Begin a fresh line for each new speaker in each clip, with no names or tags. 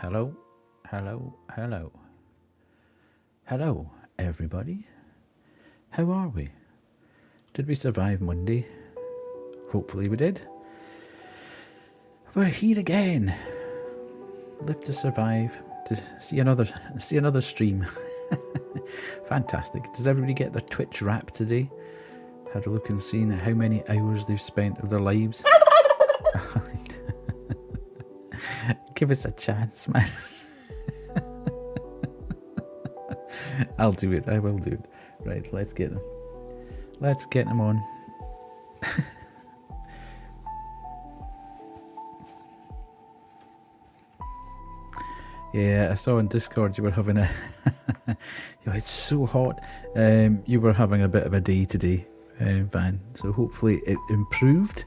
Hello, hello, hello. Hello, everybody. How are we? Did we survive Monday? Hopefully we did. We're here again. Live to survive, to see another stream. Fantastic. Does everybody get their Twitch wrap today? Had a look and seen how many hours they've spent of their lives. Give us a chance, man. I'll do it. I will do it. Right, let's get them. Let's get them on. Yeah, I saw on Discord you were having a... it's so hot. You were having a bit of a day today, Van. So hopefully it improved.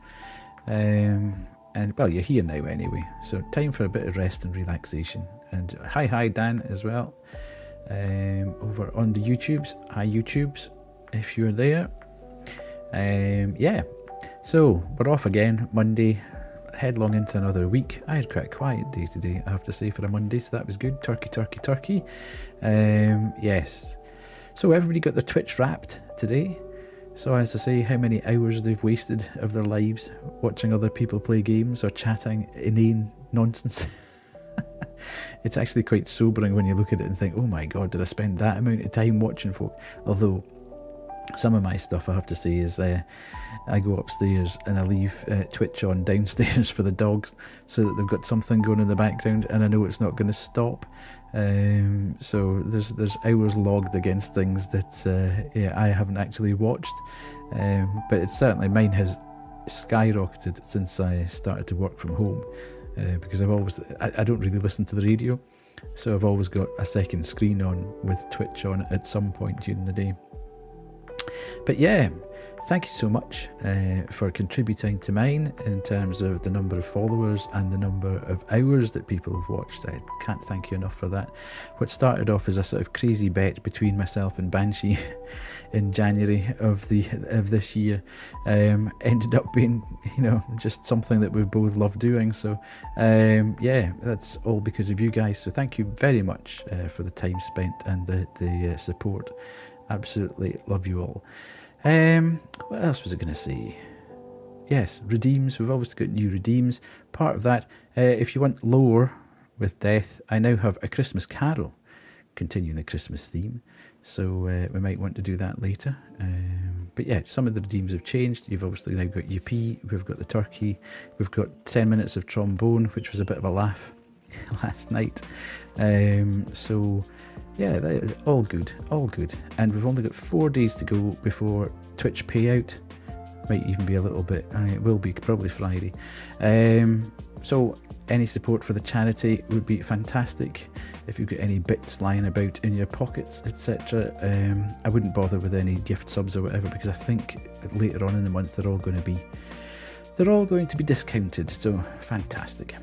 And well, you're here now anyway. So time for a bit of rest and relaxation. And hi Dan as well. Over on the YouTubes. Hi YouTubes, if you're there. Yeah. So we're off again Monday. Headlong into another week. I had quite a quiet day today, I have to say, for a Monday, so that was good. Turkey. Yes. So everybody got their Twitch wrapped today. So as I say, how many hours they've wasted of their lives watching other people play games or chatting inane nonsense. It's actually quite sobering when you look at it and think, oh my god, did I spend that amount of time watching folk? Although Some of my stuff, I have to say, is I go upstairs and I leave Twitch on downstairs for the dogs, so that they've got something going in the background, and I know it's not going to stop. So there's hours logged against things that yeah, I haven't actually watched, but it's certainly, mine has skyrocketed since I started to work from home, because I don't really listen to the radio, so I've always got a second screen on with Twitch on at some point during the day. But yeah, thank you so much for contributing to mine in terms of the number of followers and the number of hours that people have watched. I can't thank you enough for that. What started off as a sort of crazy bet between myself and Banshee in January of this year ended up being, you know, just something that we both love doing. So yeah, that's all because of you guys. So thank you very much for the time spent and the support. Absolutely love you all. What else was I going to say? Yes, redeems. We've obviously got new redeems. Part of that, if you want lore with death, I now have A Christmas Carol, continuing the Christmas theme. So we might want to do that later. But yeah, some of the redeems have changed. You've obviously now got UP, we've got the turkey, we've got 10 minutes of trombone, which was a bit of a laugh last night. So yeah, that is all good, all good. And we've only got 4 days to go before Twitch payout. Might even be a little bit, it will be probably Friday. So any support for the charity would be fantastic. If you've got any bits lying about in your pockets, etc. I wouldn't bother with any gift subs or whatever, because I think later on in the month they're all going to be discounted. So fantastic.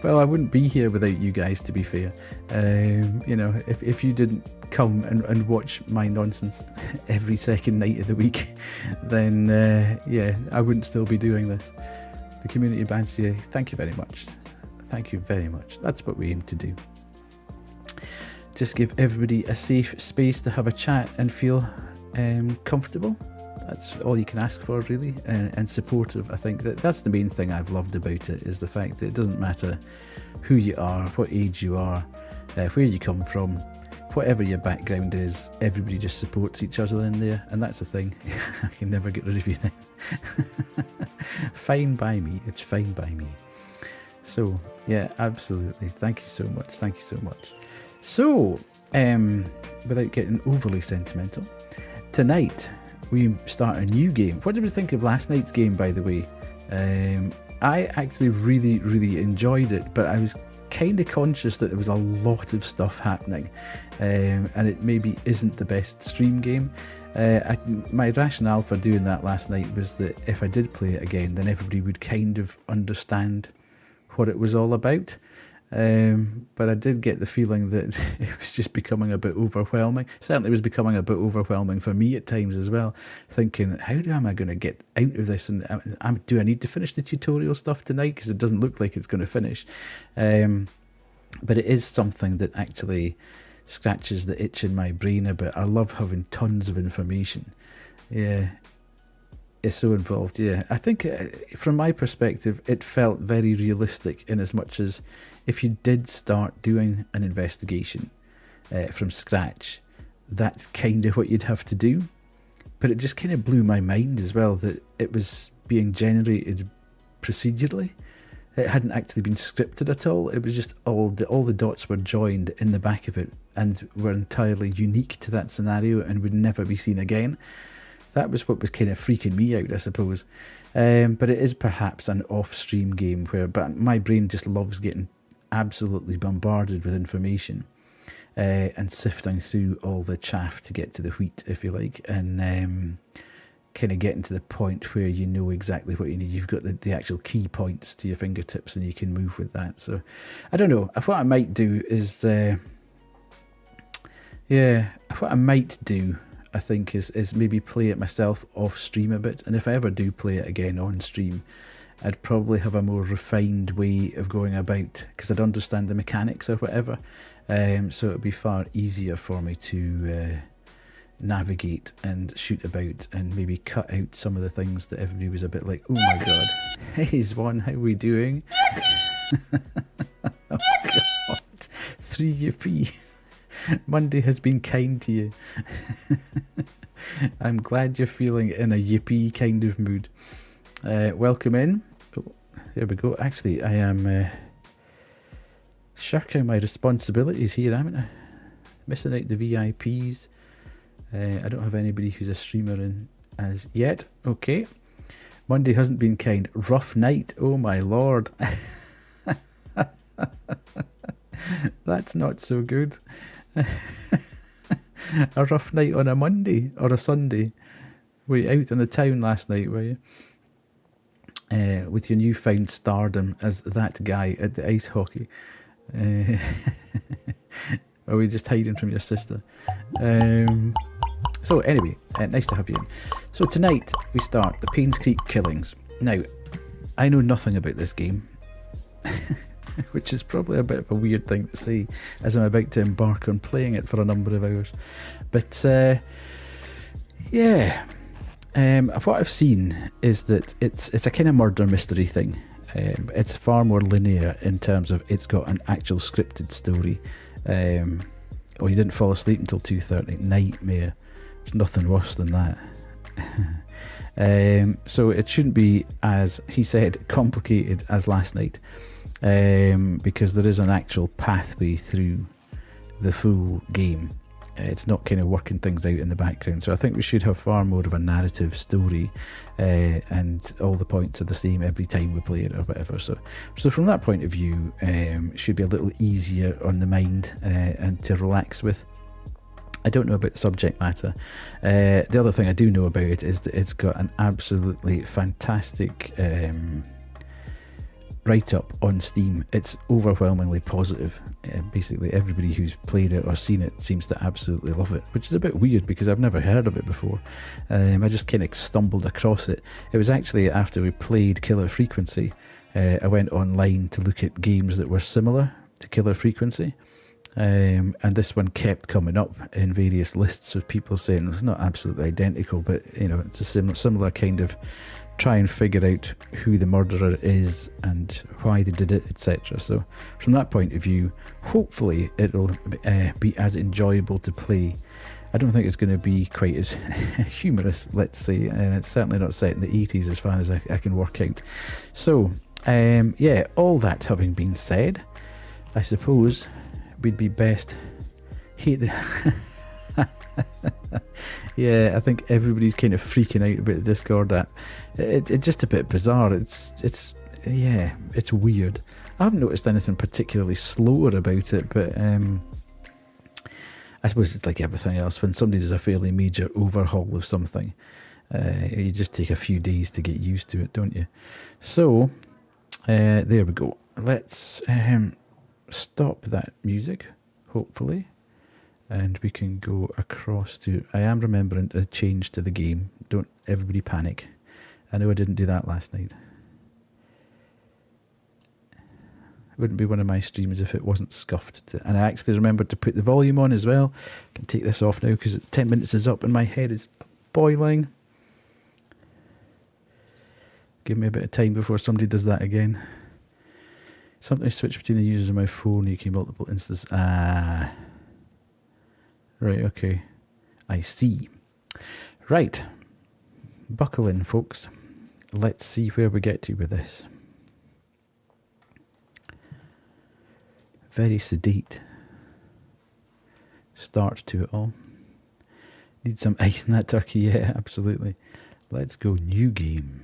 Well, I wouldn't be here without you guys, to be fair. You know, if you didn't come and watch my nonsense every second night of the week, then yeah, I wouldn't still be doing this. The community Banshee, thank you very much. Thank you very much. That's what we aim to do. Just give everybody a safe space to have a chat and feel comfortable. That's all you can ask for, really, and supportive. I think that's the main thing I've loved about it, is the fact that it doesn't matter who you are, what age you are, where you come from, whatever your background is, everybody just supports each other in there, and that's the thing. I can never get rid of you now. Fine by me, it's fine by me. So yeah, absolutely, thank you so much, thank you so much. So without getting overly sentimental, tonight we start a new game. What did we think of last night's game, by the way? I actually really enjoyed it, but I was kind of conscious that there was a lot of stuff happening, and it maybe isn't the best stream game. My rationale for doing that last night was that if I did play it again, then everybody would kind of understand what it was all about. But I did get the feeling that it was just becoming a bit overwhelming. Certainly it was becoming a bit overwhelming for me at times as well, thinking, how am I going to get out of this? And do I need to finish the tutorial stuff tonight? Because it doesn't look like it's going to finish. But it is something that actually scratches the itch in my brain a bit. I love having tons of information. Yeah. Is so involved. Yeah, I think from my perspective it felt very realistic, in as much as if you did start doing an investigation from scratch, that's kind of what you'd have to do. But it just kind of blew my mind as well that it was being generated procedurally. It hadn't actually been scripted at all. It was just all the dots were joined in the back of it and were entirely unique to that scenario and would never be seen again. That was what was kind of freaking me out, I suppose. But it is perhaps an off-stream game but my brain just loves getting absolutely bombarded with information and sifting through all the chaff to get to the wheat, if you like, and kind of getting to the point where you know exactly what you need. You've got the actual key points to your fingertips and you can move with that. So I don't know. What I might do is, I think is maybe play it myself off stream a bit, and if I ever do play it again on stream, I'd probably have a more refined way of going about, because I'd understand the mechanics or whatever, so it'd be far easier for me to navigate and shoot about, and maybe cut out some of the things that everybody was a bit like, oh my god, hey Swan, how are we doing? Oh god, 3 UP. Monday has been kind to you. I'm glad you're feeling in a yippee kind of mood. Welcome in. Oh, there we go. Actually, I am shirking my responsibilities here, haven't I? Missing out the VIPs. I don't have anybody who's a streamer in as yet. Okay. Monday hasn't been kind. Rough night. Oh my lord. That's not so good. A rough night on a Monday or a Sunday. Were you out in the town last night, were you? With your newfound stardom as that guy at the ice hockey. Or were you just hiding from your sister? So anyway, nice to have you in. So tonight we start the Painscreek Killings. Now, I know nothing about this game. Which is probably a bit of a weird thing to say as I'm about to embark on playing it for a number of hours. But yeah, what I've seen is that it's a kind of murder mystery thing. It's far more linear in terms of it's got an actual scripted story. Oh, you didn't fall asleep until 2:30. Nightmare. There's nothing worse than that. So it shouldn't be, as he said, complicated as last night. Because there is an actual pathway through the full game. It's not kind of working things out in the background. So I think we should have far more of a narrative story, and all the points are the same every time we play it or whatever. So from that point of view, it should be a little easier on the mind and to relax with. I don't know about the subject matter. The other thing I do know about it is that it's got an absolutely fantastic write-up on Steam. It's overwhelmingly positive. Basically everybody who's played it or seen it seems to absolutely love it, which is a bit weird because I've never heard of it before. I just kind of stumbled across it. It was actually after we played Killer Frequency. I went online to look at games that were similar to Killer Frequency, and this one kept coming up in various lists of people saying it's not absolutely identical, but you know, it's a similar kind of try and figure out who the murderer is and why they did it, etc. So from that point of view, hopefully it'll be as enjoyable to play. I don't think it's going to be quite as humorous, let's say, and it's certainly not set in the 80s as far as I can work out. So yeah, all that having been said, I suppose we'd be best hate the yeah, I think everybody's kind of freaking out about the Discord app. It's just a bit bizarre. It's yeah, it's weird. I haven't noticed anything particularly slower about it, but I suppose it's like everything else. When somebody does a fairly major overhaul of something, you just take a few days to get used to it, don't you? So there we go. Let's stop that music, hopefully. And we can go across to... I am remembering to change to the game. Don't everybody panic. I know I didn't do that last night. It wouldn't be one of my streams if it wasn't scuffed. And I actually remembered to put the volume on as well. I can take this off now because 10 minutes is up and my head is boiling. Give me a bit of time before somebody does that again. Sometimes switch between the users on my phone. You can multiple instances. Right, okay. I see. Right. Buckle in, folks. Let's see where we get to with this. Very sedate start to it all. Need some ice in that turkey? Yeah, absolutely. Let's go. New game.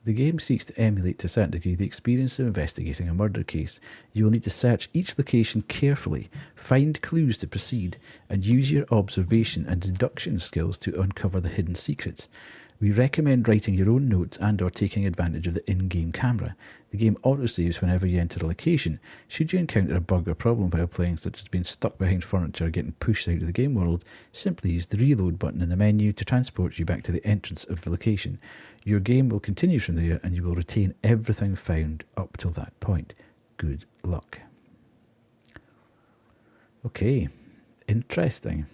The game seeks to emulate to a certain degree the experience of investigating a murder case. You will need to search each location carefully, find clues to proceed, and use your observation and deduction skills to uncover the hidden secrets. We recommend writing your own notes and or taking advantage of the in-game camera. The game autosaves whenever you enter a location. Should you encounter a bug or problem while playing, such as being stuck behind furniture or getting pushed out of the game world, simply use the reload button in the menu to transport you back to the entrance of the location. Your game will continue from there and you will retain everything found up till that point. Good luck. Okay, interesting.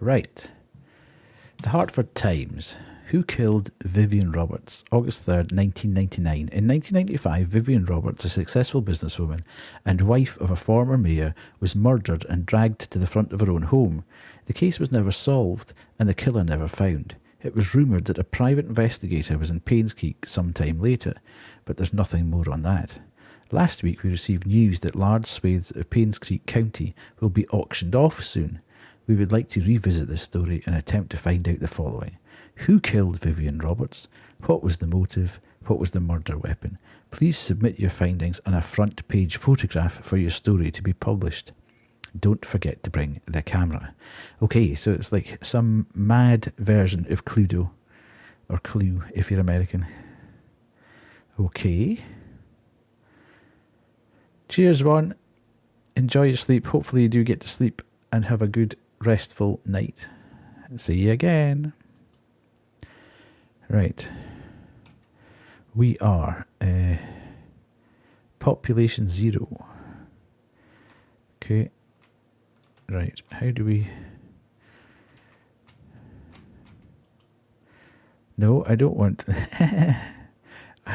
Right. The Hartford Times. Who killed Vivian Roberts? August 3rd, 1999. In 1995, Vivian Roberts, a successful businesswoman and wife of a former mayor, was murdered and dragged to the front of her own home. The case was never solved and the killer never found. It was rumoured that a private investigator was in Painscreek some time later, but there's nothing more on that. Last week we received news that large swathes of Painscreek County will be auctioned off soon. We would like to revisit this story and attempt to find out the following. Who killed Vivian Roberts? What was the motive? What was the murder weapon? Please submit your findings and a front page photograph for your story to be published. Don't forget to bring the camera. Okay, so it's like some mad version of Cluedo, or Clue if you're American. Okay. Cheers, Ron. Enjoy your sleep. Hopefully you do get to sleep and have a good, restful night. See you again. Right. We are population 0. Okay. Right. How do we... No, I don't want...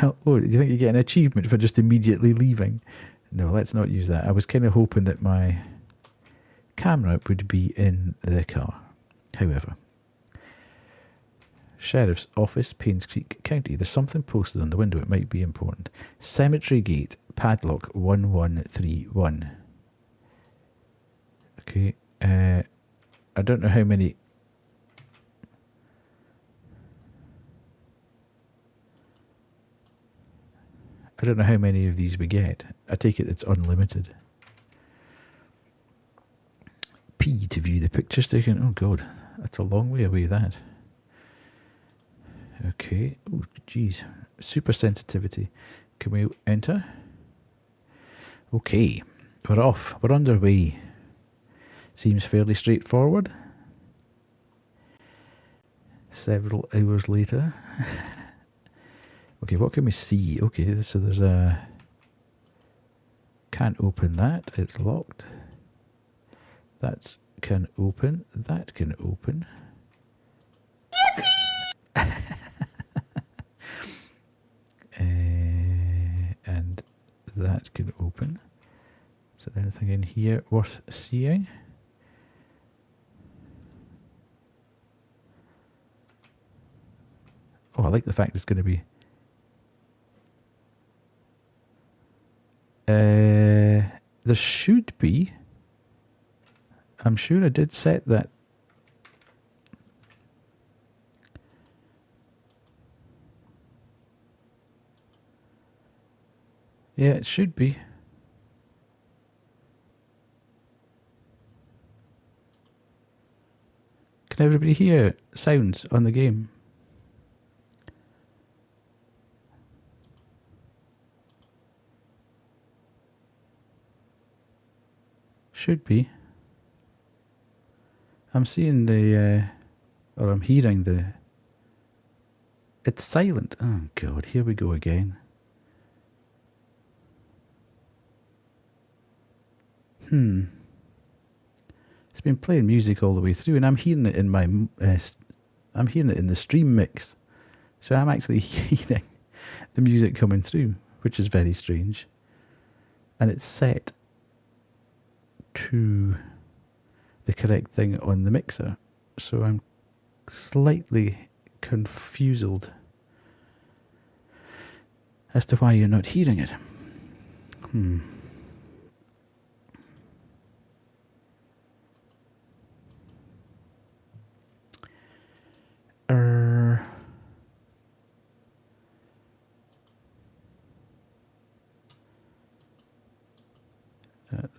Oh, do you think you get an achievement for just immediately leaving? No, let's not use that. I was kind of hoping that my camera would be in the car. However, Sheriff's Office, Painscreek County. There's something posted on the window. It might be important. Cemetery Gate, padlock 1131. Okay. I don't know how many... I don't know how many of these we get. I take it it's unlimited. P to view the pictures taken. Oh god, that's a long way away, that. Okay. Oh geez. Super sensitivity. Can we enter? Okay. We're off. We're underway. Seems fairly straightforward. Several hours later. Okay, what can we see? Okay, so there's a... Can't open that. It's locked. That can open. That can open. And that can open. Is there anything in here worth seeing? Oh, I like the fact it's going to be... there should be... I'm sure I did set that. Yeah, it should be. Can everybody hear sounds on the game? Should be. I'm seeing the, or I'm hearing the... It's silent. Oh god, here we go again. It's been playing music all the way through, and I'm hearing it in my... I'm hearing it in the stream mix. So I'm actually hearing the music coming through, which is very strange. And it's set to the correct thing on the mixer, so I'm slightly confused as to why you're not hearing it.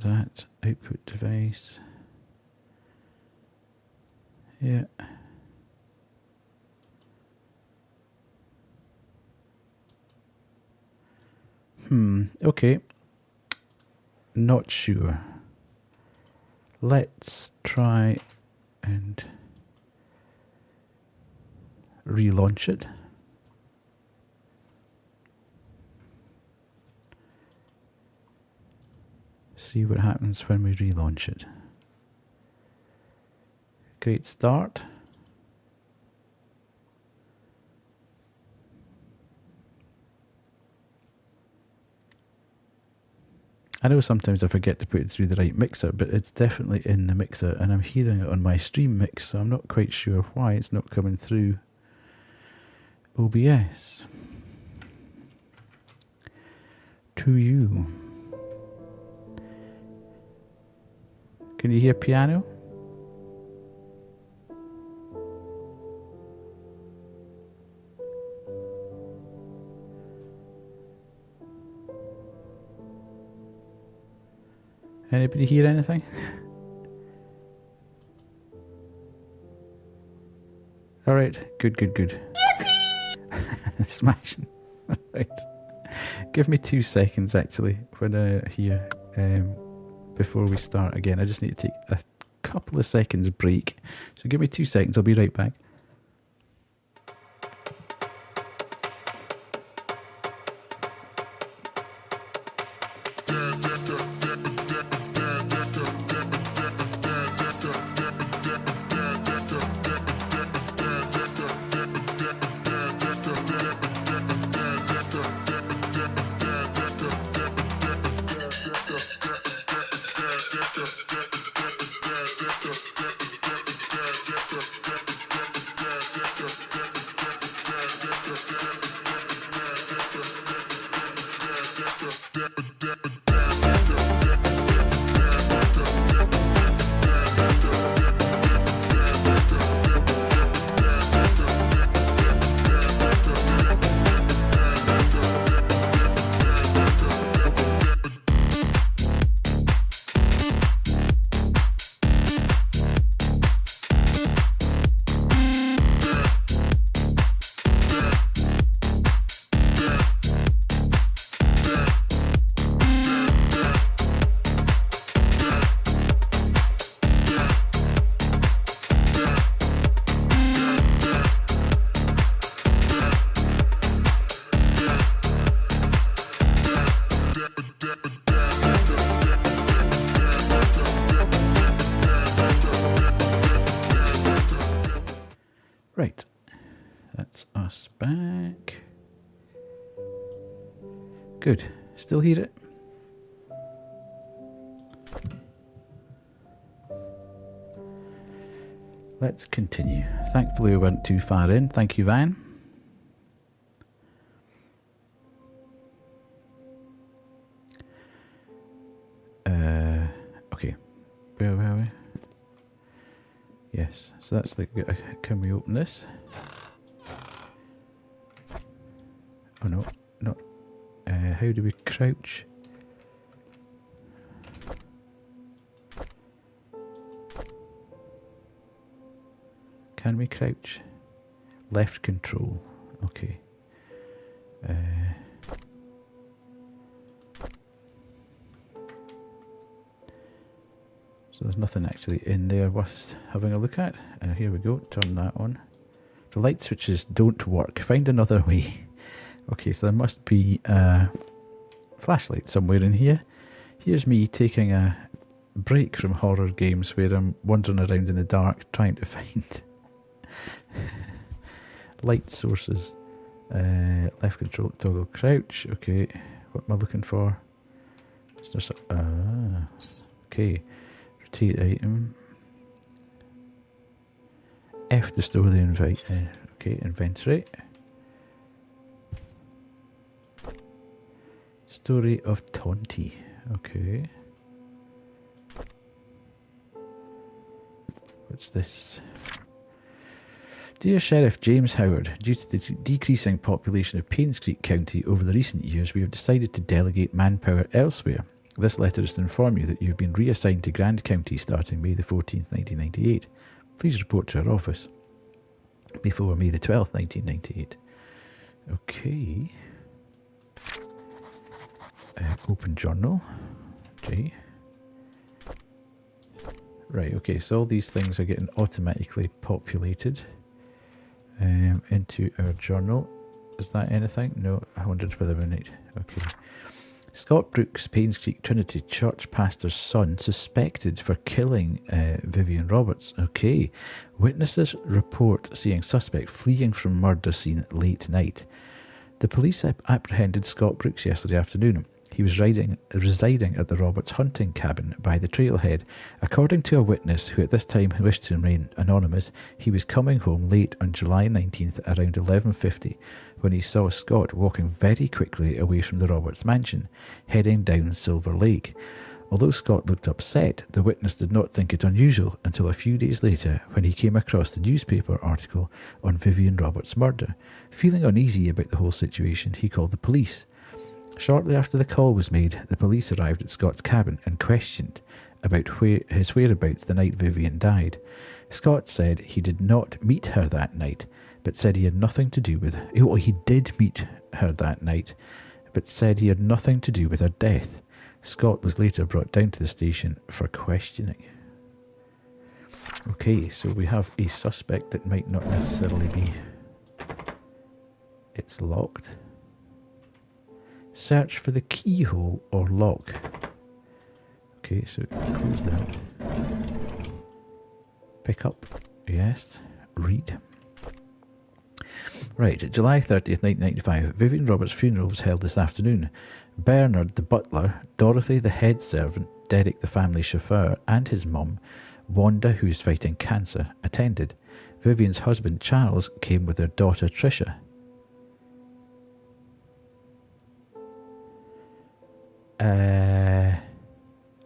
That output device. Yeah. Okay. Not sure. Let's try and relaunch it. See what happens when we relaunch it. great start. I know sometimes I forget to put it through the right mixer, but it's definitely in the mixer, and I'm hearing it on my stream mix, so I'm not quite sure why it's not coming through OBS to you. Can you hear piano? Anybody hear anything? Alright, good. Smashing. Right. Give me 2 seconds actually when I hear before we start again. I just need to take a couple of seconds break. So give me 2 seconds, I'll be right back. Right, that's us back. Good, still hear it? Let's continue. Thankfully we weren't too far in. Thank you, Van. Okay, where were we? Yes, so that's like, can we open this? Oh no, not. How do we crouch? Can we crouch? Left control, okay. So there's nothing actually in there worth having a look at. Here we go, turn that on. The light switches don't work. Find another way. Okay, so there must be a flashlight somewhere in here. Here's me taking a break from horror games where I'm wandering around in the dark trying to find light sources. Left control, toggle crouch. Okay, what am I looking for? Is there some, okay. Rotate item. F to store the inventory. Story of Tonti. Okay. What's this? Dear Sheriff James Howard, due to the decreasing population of Painscreek County over the recent years, we have decided to delegate manpower elsewhere. This letter is to inform you that you have been reassigned to Grand County starting May the 14th, 1998. Please report to our office before May the 12th, 1998. Okay. Open journal. Okay. Right, okay, so all these things are getting automatically populated into our journal. Is that anything? No, I wondered whether we need. Okay. Scott Brooks, Painscreek Trinity Church pastor's son, suspected for killing Vivian Roberts. Okay. Witnesses report seeing suspect fleeing from murder scene late night. The police apprehended Scott Brooks yesterday afternoon. He was residing at the Roberts hunting cabin by the trailhead. According to a witness who at this time wished to remain anonymous, he was coming home late on July 19th around 11:50 when he saw Scott walking very quickly away from the Roberts mansion, heading down Silver Lake. Although Scott looked upset, the witness did not think it unusual until a few days later when he came across the newspaper article on Vivian Roberts' murder. Feeling uneasy about the whole situation, he called the police. Shortly after the call was made, the police arrived at Scott's cabin and questioned about his whereabouts the night Vivian died. Scott said he did not meet her that night, but said he had nothing to do with her. Oh, he did meet her that night, but said he had nothing to do with her death. Scott was later brought down to the station for questioning. Okay, so we have a suspect that might not necessarily be... It's locked. Search for the keyhole or lock. Okay, so close that. Pick up. Yes. Read. Right, July 30th, 1995. Vivian Roberts' funeral was held this afternoon. Bernard, the butler, Dorothy, the head servant, Derek, the family chauffeur, and his mum, Wanda, who is fighting cancer, attended. Vivian's husband, Charles, came with their daughter, Tricia.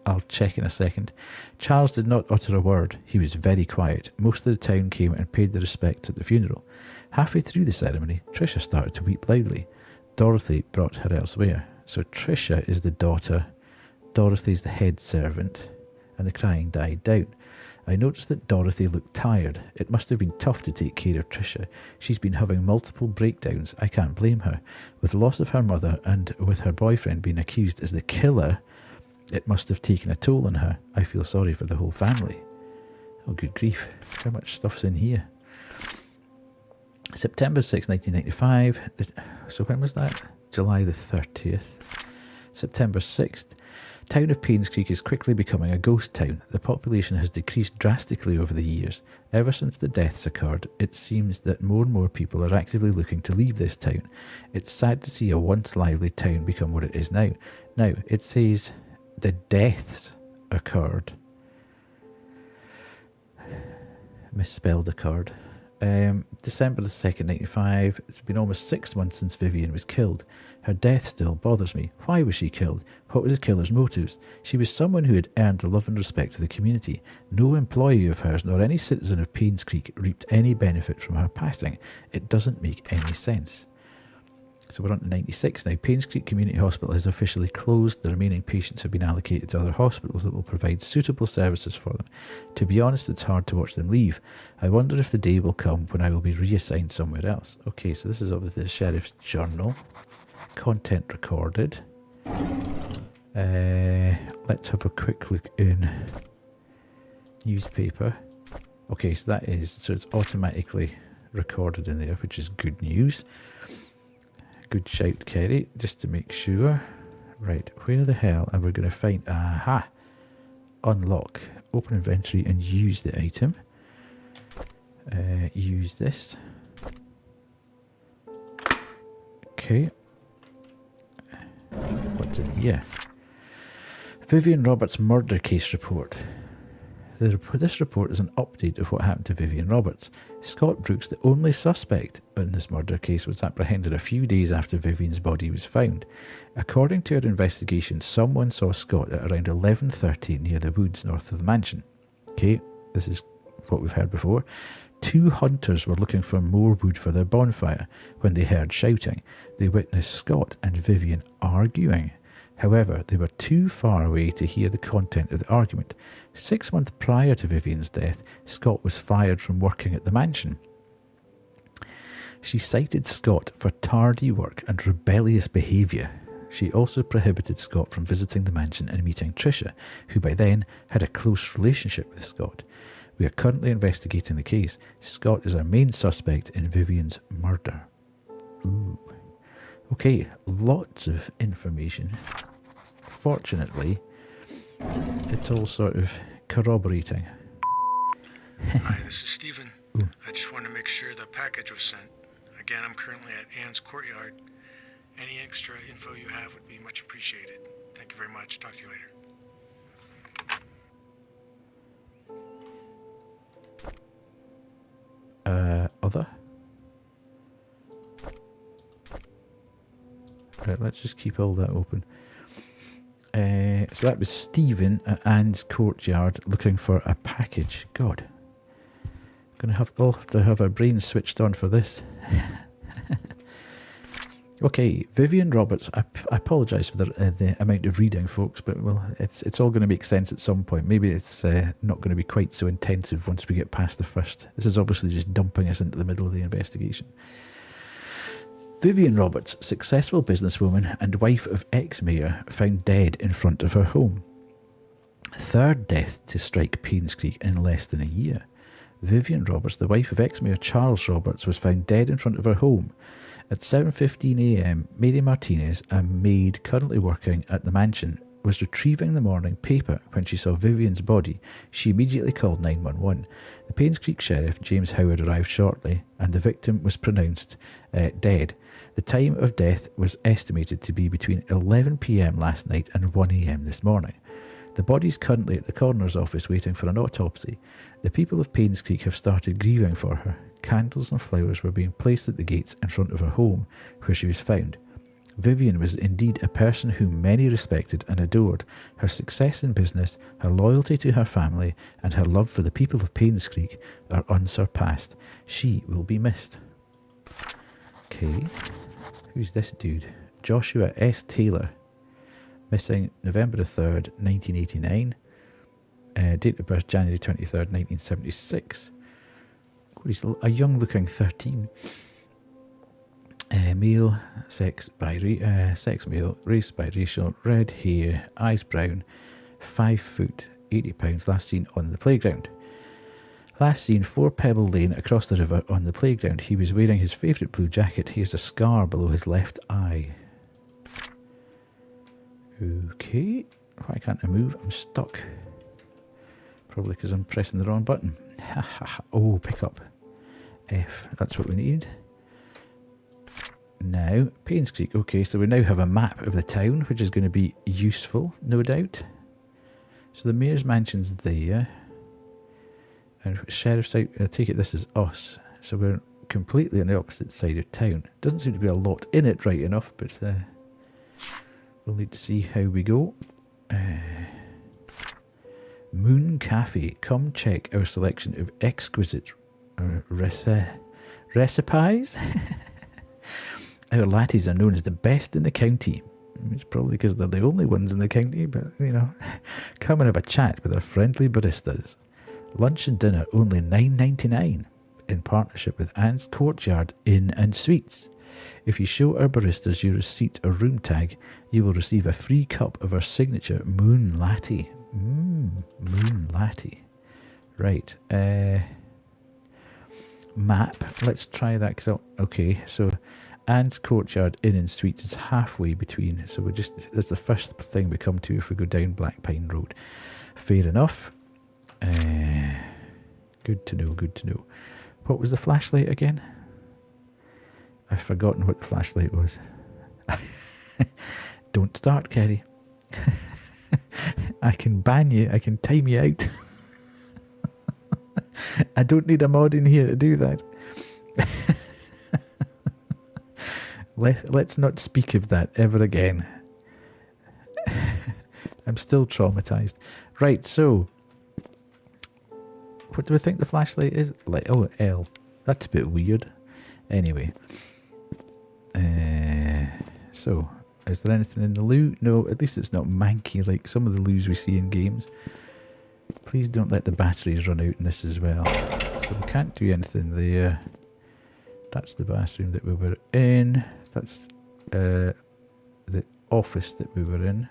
I'll check in a second. Charles did not utter a word. He was very quiet. Most of the town came and paid their respects at the funeral. Halfway through the ceremony, Tricia started to weep loudly. Dorothy brought her elsewhere. So Tricia is the daughter, Dorothy's the head servant, and the crying died down. I noticed that Dorothy looked tired. It must have been tough to take care of Tricia. She's been having multiple breakdowns. I can't blame her. With the loss of her mother and with her boyfriend being accused as the killer, it must have taken a toll on her. I feel sorry for the whole family. Oh, good grief. How much stuff's in here? September 6, 1995. So when was that? July the 30th. September 6th. Town of Painscreek is quickly becoming a ghost town. The population has decreased drastically over the years. Ever since the deaths occurred, it seems that more and more people are actively looking to leave this town. It's sad to see a once lively town become what it is now. Now, it says the deaths occurred. Misspelled occurred. December the 2nd, 1995. It's been almost 6 months since Vivian was killed. Her death still bothers me. Why was she killed? What was the killer's motives? She was someone who had earned the love and respect of the community. No employee of hers nor any citizen of Painscreek reaped any benefit from her passing. It doesn't make any sense. So we're on to 96 now. Painscreek Community Hospital has officially closed. The remaining patients have been allocated to other hospitals that will provide suitable services for them. To be honest, it's hard to watch them leave. I wonder if the day will come when I will be reassigned somewhere else. Okay, so this is obviously the Sheriff's Journal. Content recorded. Let's have a quick look in newspaper. Okay, so that is, so it's automatically recorded in there, which is good news. Good shout, Kerry, just to make sure. Right, where the hell are we going to find... Aha! Unlock, open inventory and use the item. Use this. Okay. What's in here? Vivian Roberts murder case report. This report is an update of what happened to Vivian Roberts. Scott Brooks, the only suspect in this murder case, was apprehended a few days after Vivian's body was found. According to our investigation, someone saw Scott at around 11:30 near the woods north of the mansion. Okay, this is what we've heard before. 2 hunters were looking for more wood for their bonfire when they heard shouting. They witnessed Scott and Vivian arguing. However, they were too far away to hear the content of the argument. 6 months prior to Vivian's death, Scott was fired from working at the mansion. She cited Scott for tardy work and rebellious behaviour. She also prohibited Scott from visiting the mansion and meeting Tricia, who by then had a close relationship with Scott. We are currently investigating the case. Scott is our main suspect in Vivian's murder. Ooh. Okay, lots of information. fortunately, it's all sort of corroborating.
Hi, this is Steven. I just want to make sure the package was sent. Again, I'm currently at Anne's courtyard. Any extra info you have would be much appreciated. Thank you very much. Talk to you later.
Other? Right, let's just keep all that open. So that was Stephen at Anne's courtyard looking for a package. God. Gonna have to have our brains switched on for this. Okay, Vivian Roberts. I apologise for the amount of reading, folks, but well, it's all going to make sense at some point. Maybe it's not going to be quite so intensive once we get past the first. This is obviously just dumping us into the middle of the investigation. Vivian Roberts, successful businesswoman and wife of ex-mayor, found dead in front of her home. Third death to strike Painscreek in less than a year. Vivian Roberts, the wife of ex-mayor Charles Roberts, was found dead in front of her home. At 7:15 a.m, Mary Martinez, a maid currently working at the mansion, was retrieving the morning paper when she saw Vivian's body. She immediately called 911. The Painscreek Sheriff, James Howard, arrived shortly, and the victim was pronounced dead. The time of death was estimated to be between 11 p.m. last night and 1 a.m. this morning. The body is currently at the coroner's office waiting for an autopsy. The people of Painscreek have started grieving for her. Candles and flowers were being placed at the gates in front of her home, where she was found. Vivian was indeed a person whom many respected and adored. Her success in business, her loyalty to her family, and her love for the people of Painscreek are unsurpassed. She will be missed. Okay, who's this dude? Joshua S. Taylor. Missing November the 3rd, 1989. Date of birth January 23rd, 1976. He's a young-looking 13. Male, sex male, race biracial, red hair, eyes brown, 5 foot, 80 pounds. Last seen on the playground. Last seen 4 Pebble Lane across the river on the playground. He was wearing his favourite blue jacket. He has a scar below his left eye. Okay, why can't I move? I'm stuck. Probably because I'm pressing the wrong button. Oh, pick up. F, that's what we need. Now, Painscreek. Okay, so we now have a map of the town, which is going to be useful, no doubt. So the mayor's mansion's there. And sheriff's out. I take it this is us. So we're completely on the opposite side of town. Doesn't seem to be a lot in it right enough, but we'll need to see how we go. Moon Cafe. Come check our selection of exquisite recipes. Our lattes are known as the best in the county. It's probably because they're the only ones in the county, but you know, come and have a chat with our friendly baristas. Lunch and dinner only $9.99 in partnership with Anne's Courtyard Inn and Suites. If you show our baristas your receipt or room tag, you will receive a free cup of our signature Moon Latte. Moon Latte. Right. Map. Let's try that. Okay, so Anne's Courtyard Inn and Suites is halfway between. So that's the first thing we come to if we go down Black Pine Road. Fair enough. Good to know, good to know. What was the flashlight again? I've forgotten what the flashlight was. Don't start, Kerry. I can ban you. I can time you out. I don't need a mod in here to do that. Let's not speak of that ever again. I'm still traumatized. Right, so what do we think the flashlight is? Like, oh, L. That's a bit weird. Anyway. So, is there anything in the loo? No, at least it's not manky like some of the loos we see in games. Please don't let the batteries run out in this as well. So we can't do anything there. That's the bathroom that we were in. That's the office that we were in.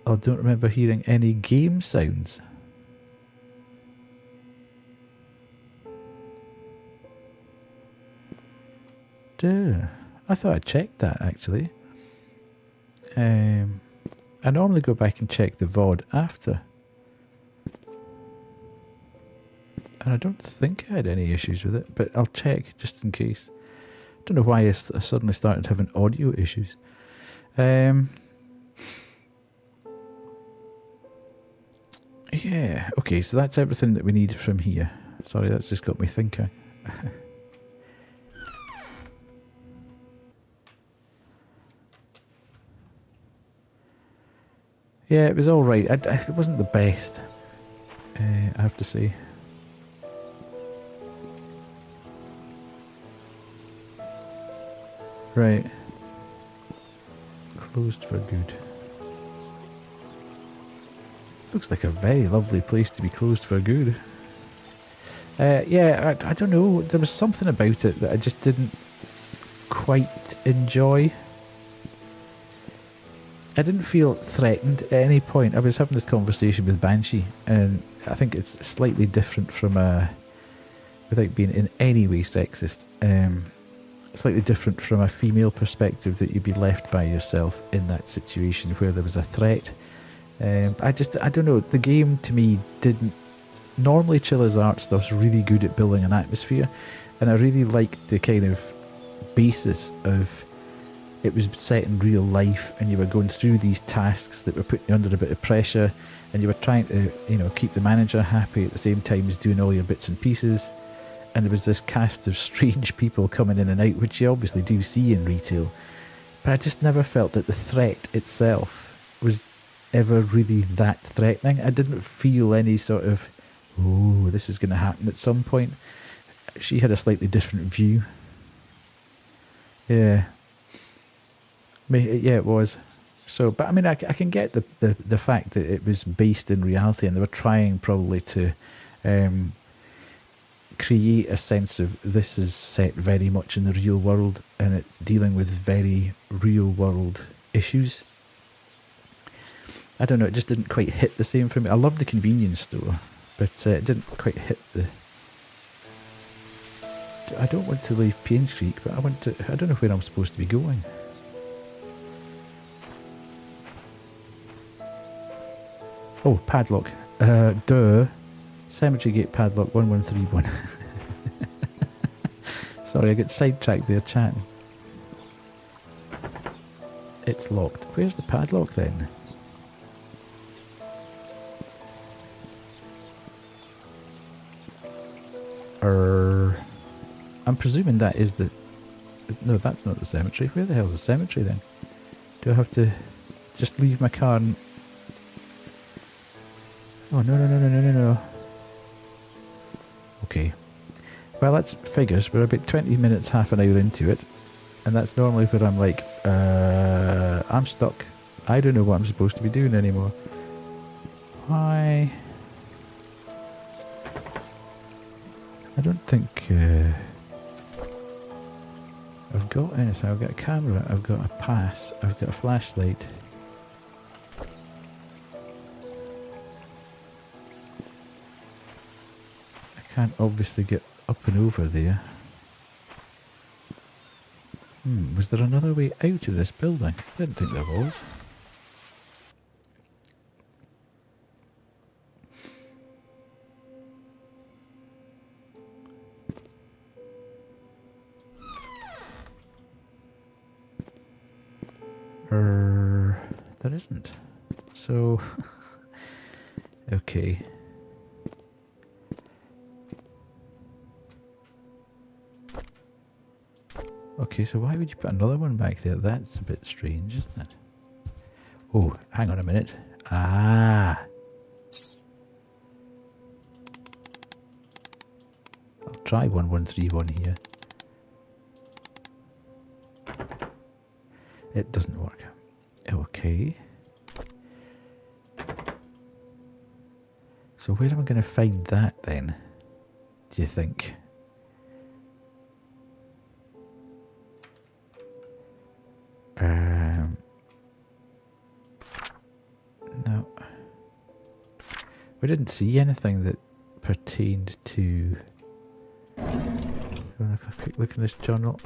I don't remember hearing any game sounds. Duh. I thought I checked that actually. I normally go back and check the VOD after. And I don't think I had any issues with it, but I'll check just in case. Don't know why I suddenly started having audio issues. Yeah, okay, so that's everything that we need from here. Sorry, that's just got me thinking. Yeah, it was alright. It wasn't the best, I have to say. Right. Closed for good. Looks like a very lovely place to be closed for good. Yeah, I don't know. There was something about it that I just didn't quite enjoy. I didn't feel threatened at any point. I was having this conversation with Banshee, and I think it's slightly different from a, without being in any way sexist, slightly different from a female perspective, that you'd be left by yourself in that situation where there was a threat. I don't know, the game to me didn't, normally Chilla's art stuff's really good at building an atmosphere, and I really liked the kind of basis of, it was set in real life and you were going through these tasks that were putting you under a bit of pressure, and you were trying to, you know, keep the manager happy at the same time as doing all your bits and pieces. And there was this cast of strange people coming in and out, which you obviously do see in retail, but I just never felt that the threat itself was ever really that threatening. I didn't feel any sort of, oh, this is going to happen at some point. She had a slightly different view. Yeah. Yeah, it was. So, but I mean, I can get the fact that it was based in reality, and they were trying probably to create a sense of this is set very much in the real world, and it's dealing with very real world issues. I don't know, it just didn't quite hit the same for me. I love the convenience store, but it didn't quite hit the... I don't want to leave Painscreek, but I don't know where I'm supposed to be going. Oh, padlock. Duh. Cemetery gate padlock 1131. Sorry, I got sidetracked there chatting. It's locked. Where's the padlock then? I'm presuming that is the... No, that's not the cemetery. Where the hell's the cemetery then? Do I have to just leave my car and... Oh, no. Okay. Well, that's figures. We're about 20 minutes, half an hour into it. And that's normally where I'm like, I'm stuck. I don't know what I'm supposed to be doing anymore. Why? I don't think I've got anything. I've got a camera, I've got a pass, I've got a flashlight. I can't obviously get up and over there. Was there another way out of this building? I didn't think there was. There isn't. So, okay. Okay, so why would you put another one back there? That's a bit strange, isn't it? Oh, hang on a minute. Ah! I'll try 1131 here. It doesn't work. Okay. So where am I going to find that then? Do you think? No. We didn't see anything that pertained to... Quick look in this journal.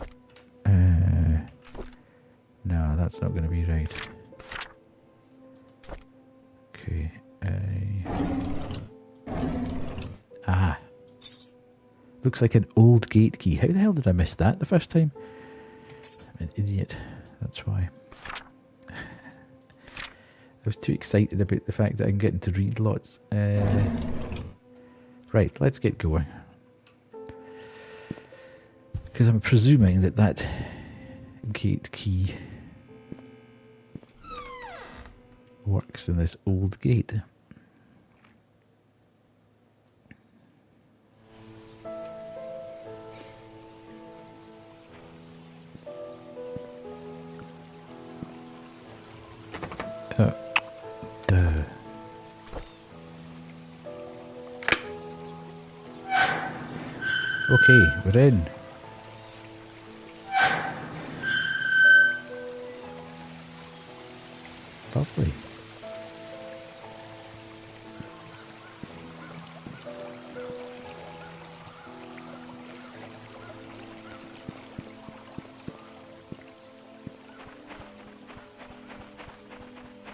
No, that's not going to be right. Okay. Ah. Looks like an old gate key. How the hell did I miss that the first time? I'm an idiot. That's why. I was too excited about the fact that I'm getting to read lots. Right, let's get going. Because I'm presuming that that gate key works in this old gate. Duh. Okay, we're in. Lovely.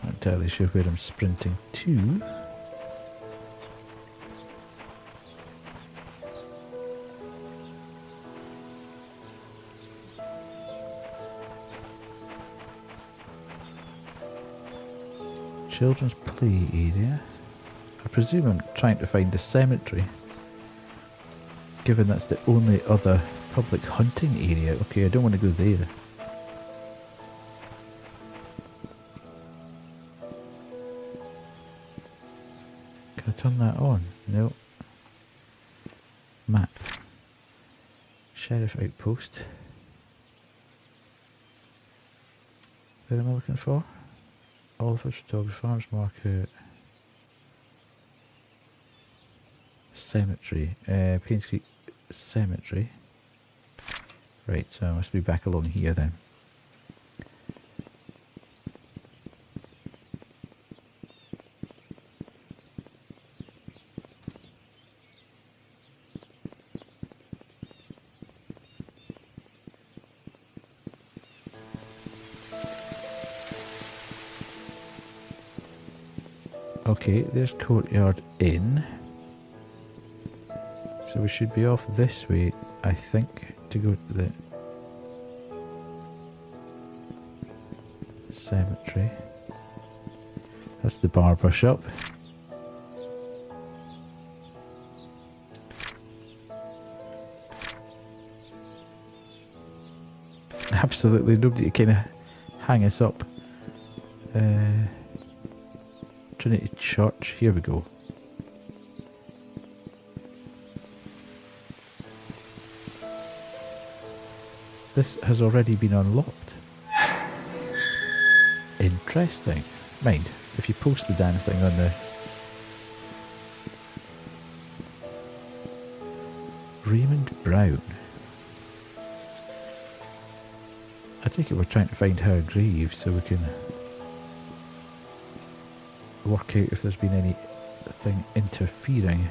Not entirely sure where I'm sprinting to. Children's play area. I presume I'm trying to find the cemetery, given that's the only other public hunting area. Okay, I don't want to go there. Can I turn that on? No. Map. Sheriff outpost. What am I looking for? Oliver Photography Farms Market. Cemetery. Painscreek Cemetery. Right, so I must be back along here then. Okay, there's Courtyard Inn. So we should be off this way, I think, to go to the cemetery. That's the barber shop. Absolutely nobody to kind of hang us up. Trinity Church, here we go. This has already been unlocked. Interesting. Mind, if you post the damn thing on the Raymond Brown. I take it we're trying to find her grave so we can work out if there's been anything interfering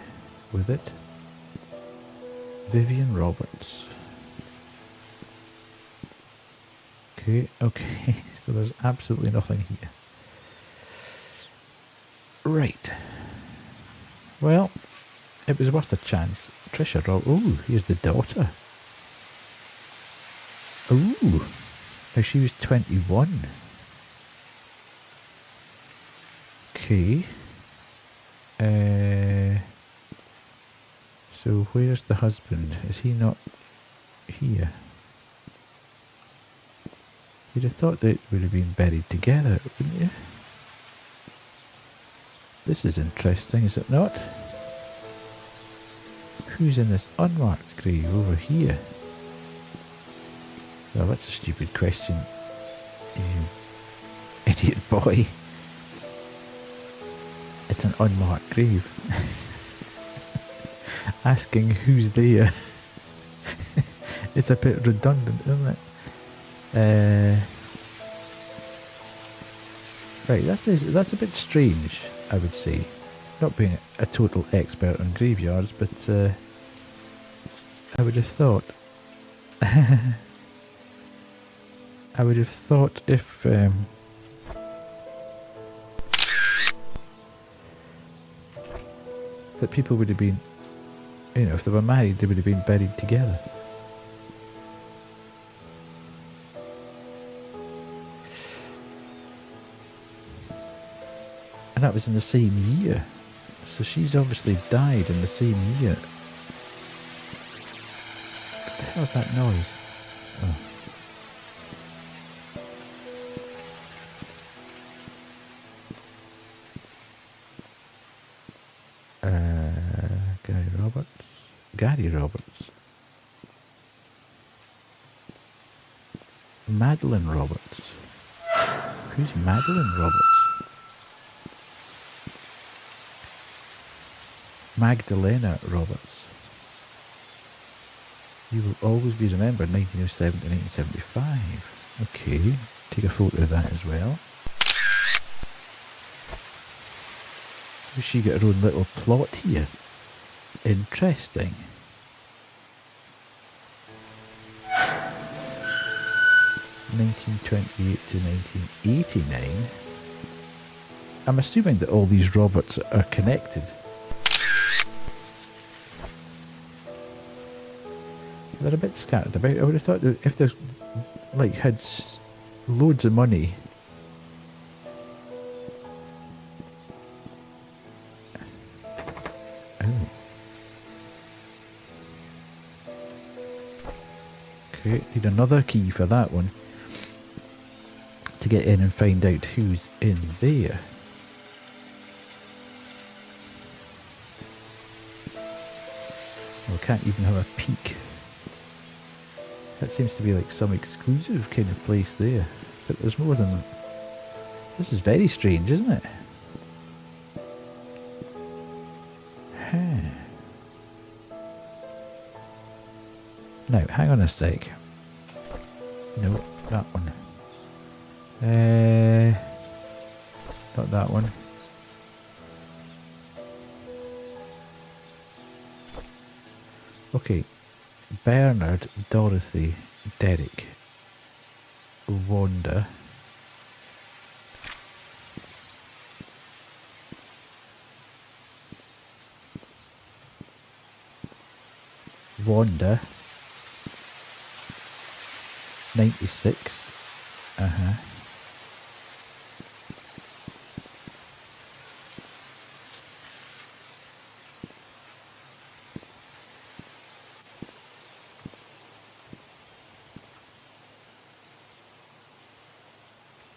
with it. Vivian Roberts. Okay, so there's absolutely nothing here. Right. Well, it was worth a chance. Trisha Roberts. Ooh, here's the daughter. Ooh, now she was 21. Okay. So where's the husband? Is he not here? You'd have thought they would have been buried together, wouldn't you? This is interesting, is it not? Who's in this unmarked grave over here? Well, that's a stupid question, you idiot boy. It's an unmarked grave. Asking who's there. It's a bit redundant, isn't it? Right, that's a bit strange, I would say. Not being a total expert on graveyards, but I would have thought I would have thought if that people would have been, you know, if they were married, they would have been buried together. And that was in the same year. So she's obviously died in the same year. What the hell's that noise? Oh. Gary Roberts. Madeline Roberts. Who's Madeline Roberts? Magdalena Roberts. You will always be remembered, 1907 to 1975. Okay, take a photo of that as well. She got her own little plot here. Interesting. (1928 to 1989). I'm assuming that all these Roberts are connected. They're a bit scattered about. I would have thought that if they like had loads of money. Oh. Okay, need another key for that one to get in and find out who's in there. Well, can't even have a peek. That seems to be like some exclusive kind of place there. But there's more than... This is very strange, isn't it? Huh. Now, hang on a sec. No, that one. Not that one. Okay. Bernard, Dorothy, Derek, Wanda, Wanda, 96,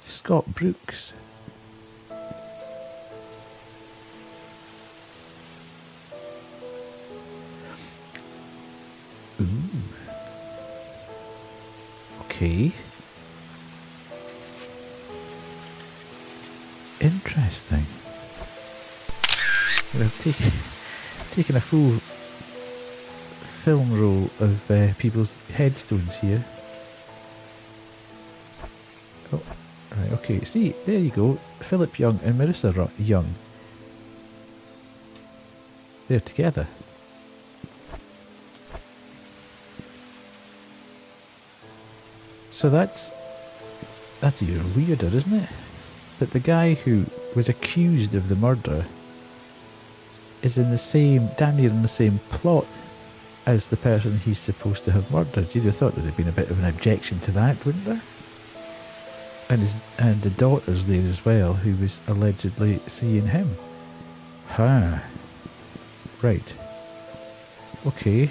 Scott Brooks. Ooh. Okay. Interesting. I've taken a full film roll of people's headstones here. Oh. Right, okay, see, there you go. Philip Young and Marissa Young. They're together. So that's even weirder, isn't it? That the guy who was accused of the murder is in the same, damn near in the same plot as the person he's supposed to have murdered. You'd have thought there'd have been a bit of an objection to that, wouldn't there? And the daughter's there as well, who was allegedly seeing him. Huh. Right. Okay.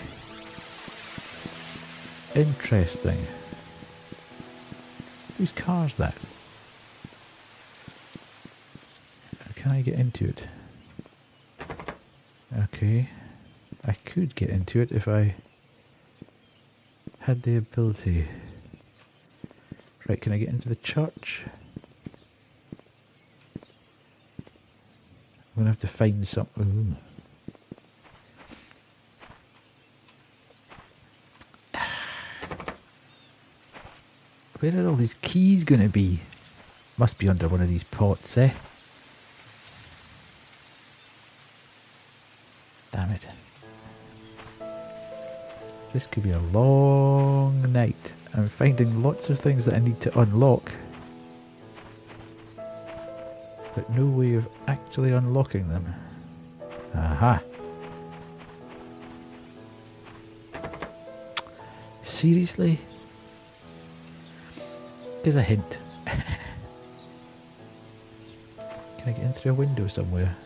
Interesting. Whose car's that? Can I get into it? Okay. I could get into it if I had the ability. Right, can I get into the church? I'm going to have to find something. Where are all these keys going to be? Must be under one of these pots, eh? Damn it. This could be a long night. I'm finding lots of things that I need to unlock, but no way of actually unlocking them. Aha. Seriously? Here's a hint. Can I get in through a window somewhere?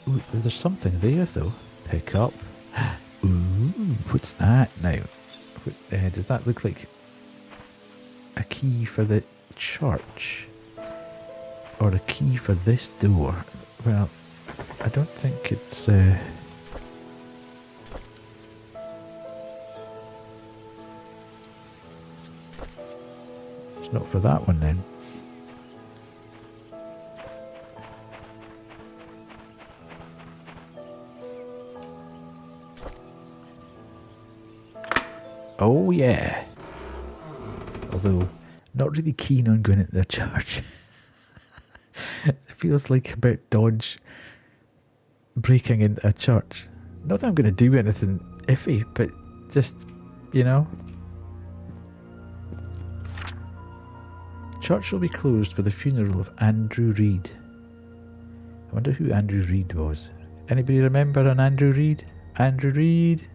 Ooh, there's something there though. Pick up. Ooh, what's that now? Does that look like a key for the church? Or a key for this door? Well, I don't think it's... It's not for that one then. Oh yeah. Although, not really keen on going into the church. It feels like a bit dodge breaking into a church. Not that I'm going to do anything iffy, but just, you know. Church will be closed for the funeral of Andrew Reid. I wonder who Andrew Reid was. Anybody remember an Andrew Reid? Andrew Reid?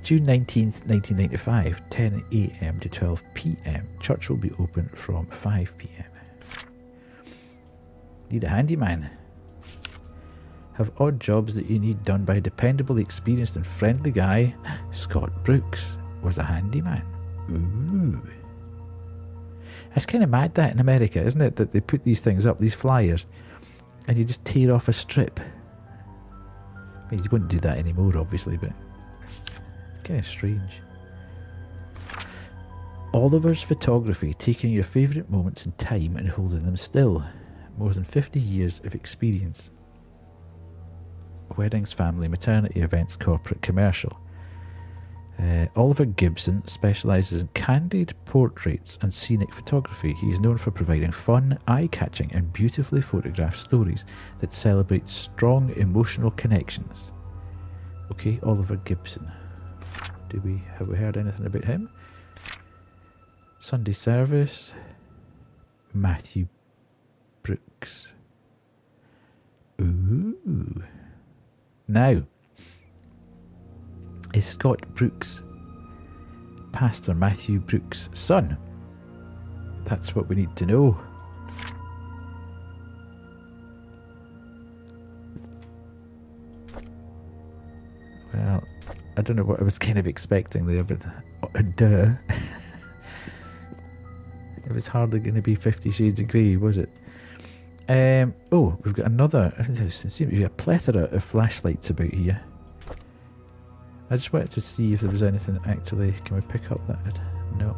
June 19th, 1995, 10 AM to 12 PM. Church will be open from 5 PM. Need a handyman. Have odd jobs that you need done by a dependable, experienced and friendly guy. Scott Brooks was a handyman. Ooh. It's kind of mad that in America, isn't it? That they put these things up, these flyers, and you just tear off a strip. I mean, you wouldn't do that anymore, obviously, but it's kind of strange. Oliver's Photography, taking your favourite moments in time and holding them still. More than 50 years of experience. Weddings, family, maternity events, corporate, commercial. Oliver Gibson specialises in candid portraits and scenic photography. He is known for providing fun, eye-catching and beautifully photographed stories that celebrate strong emotional connections. Okay, Oliver Gibson. Have we heard anything about him? Sunday service. Matthew Brooks. Ooh. Now, is Scott Brooks Pastor Matthew Brooks' son? That's what we need to know. Well, I don't know what I was kind of expecting there, but duh. It was hardly going to be 50 Shades of Grey, was it? Oh, we've got another. There seems to be a plethora of flashlights about here. I just wanted to see if there was anything actually. Can we pick up that? No.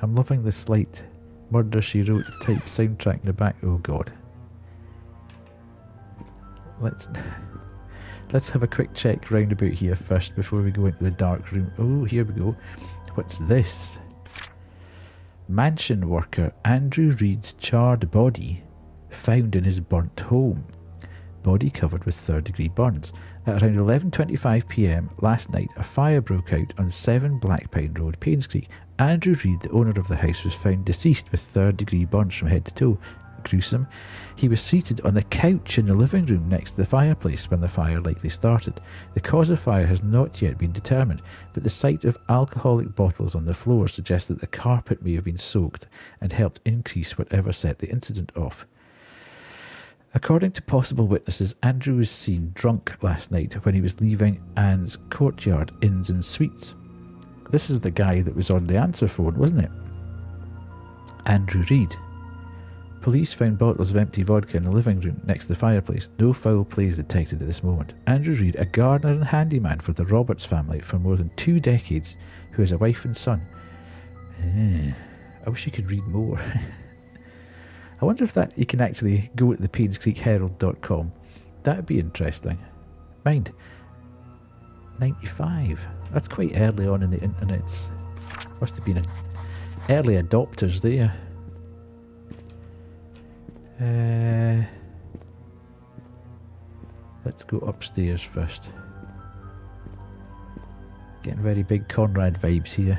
I'm loving the slight Murder She Wrote type soundtrack in the back. Oh god. Let's have a quick check round about here first before we go into the dark room. Oh, here we go. What's this? Mansion worker Andrew Reid's charred body found in his burnt home. Body covered with third-degree burns. At around 11:25 PM last night, a fire broke out on 7 Blackpine Road, Painscreek. Andrew Reid, the owner of the house, was found deceased with third-degree burns from head to toe. Gruesome. He was seated on the couch in the living room next to the fireplace when the fire likely started. The cause of fire has not yet been determined, but the sight of alcoholic bottles on the floor suggests that the carpet may have been soaked and helped increase whatever set the incident off. According to possible witnesses, Andrew was seen drunk last night when he was leaving Anne's Courtyard Inns and Suites. This is the guy that was on the answer phone, wasn't it? Andrew Reid. Police found bottles of empty vodka in the living room next to the fireplace. No foul play is detected at this moment. Andrew Reid, a gardener and handyman for the Roberts family for more than 2 decades, who has a wife and son. I wish you could read more. I wonder if that you can actually go to the Painscreekherald.com. That would be interesting. Mind, 95. That's quite early on in the internet. Must have been early adopters there. let's go upstairs first. Getting very big Conrad vibes here.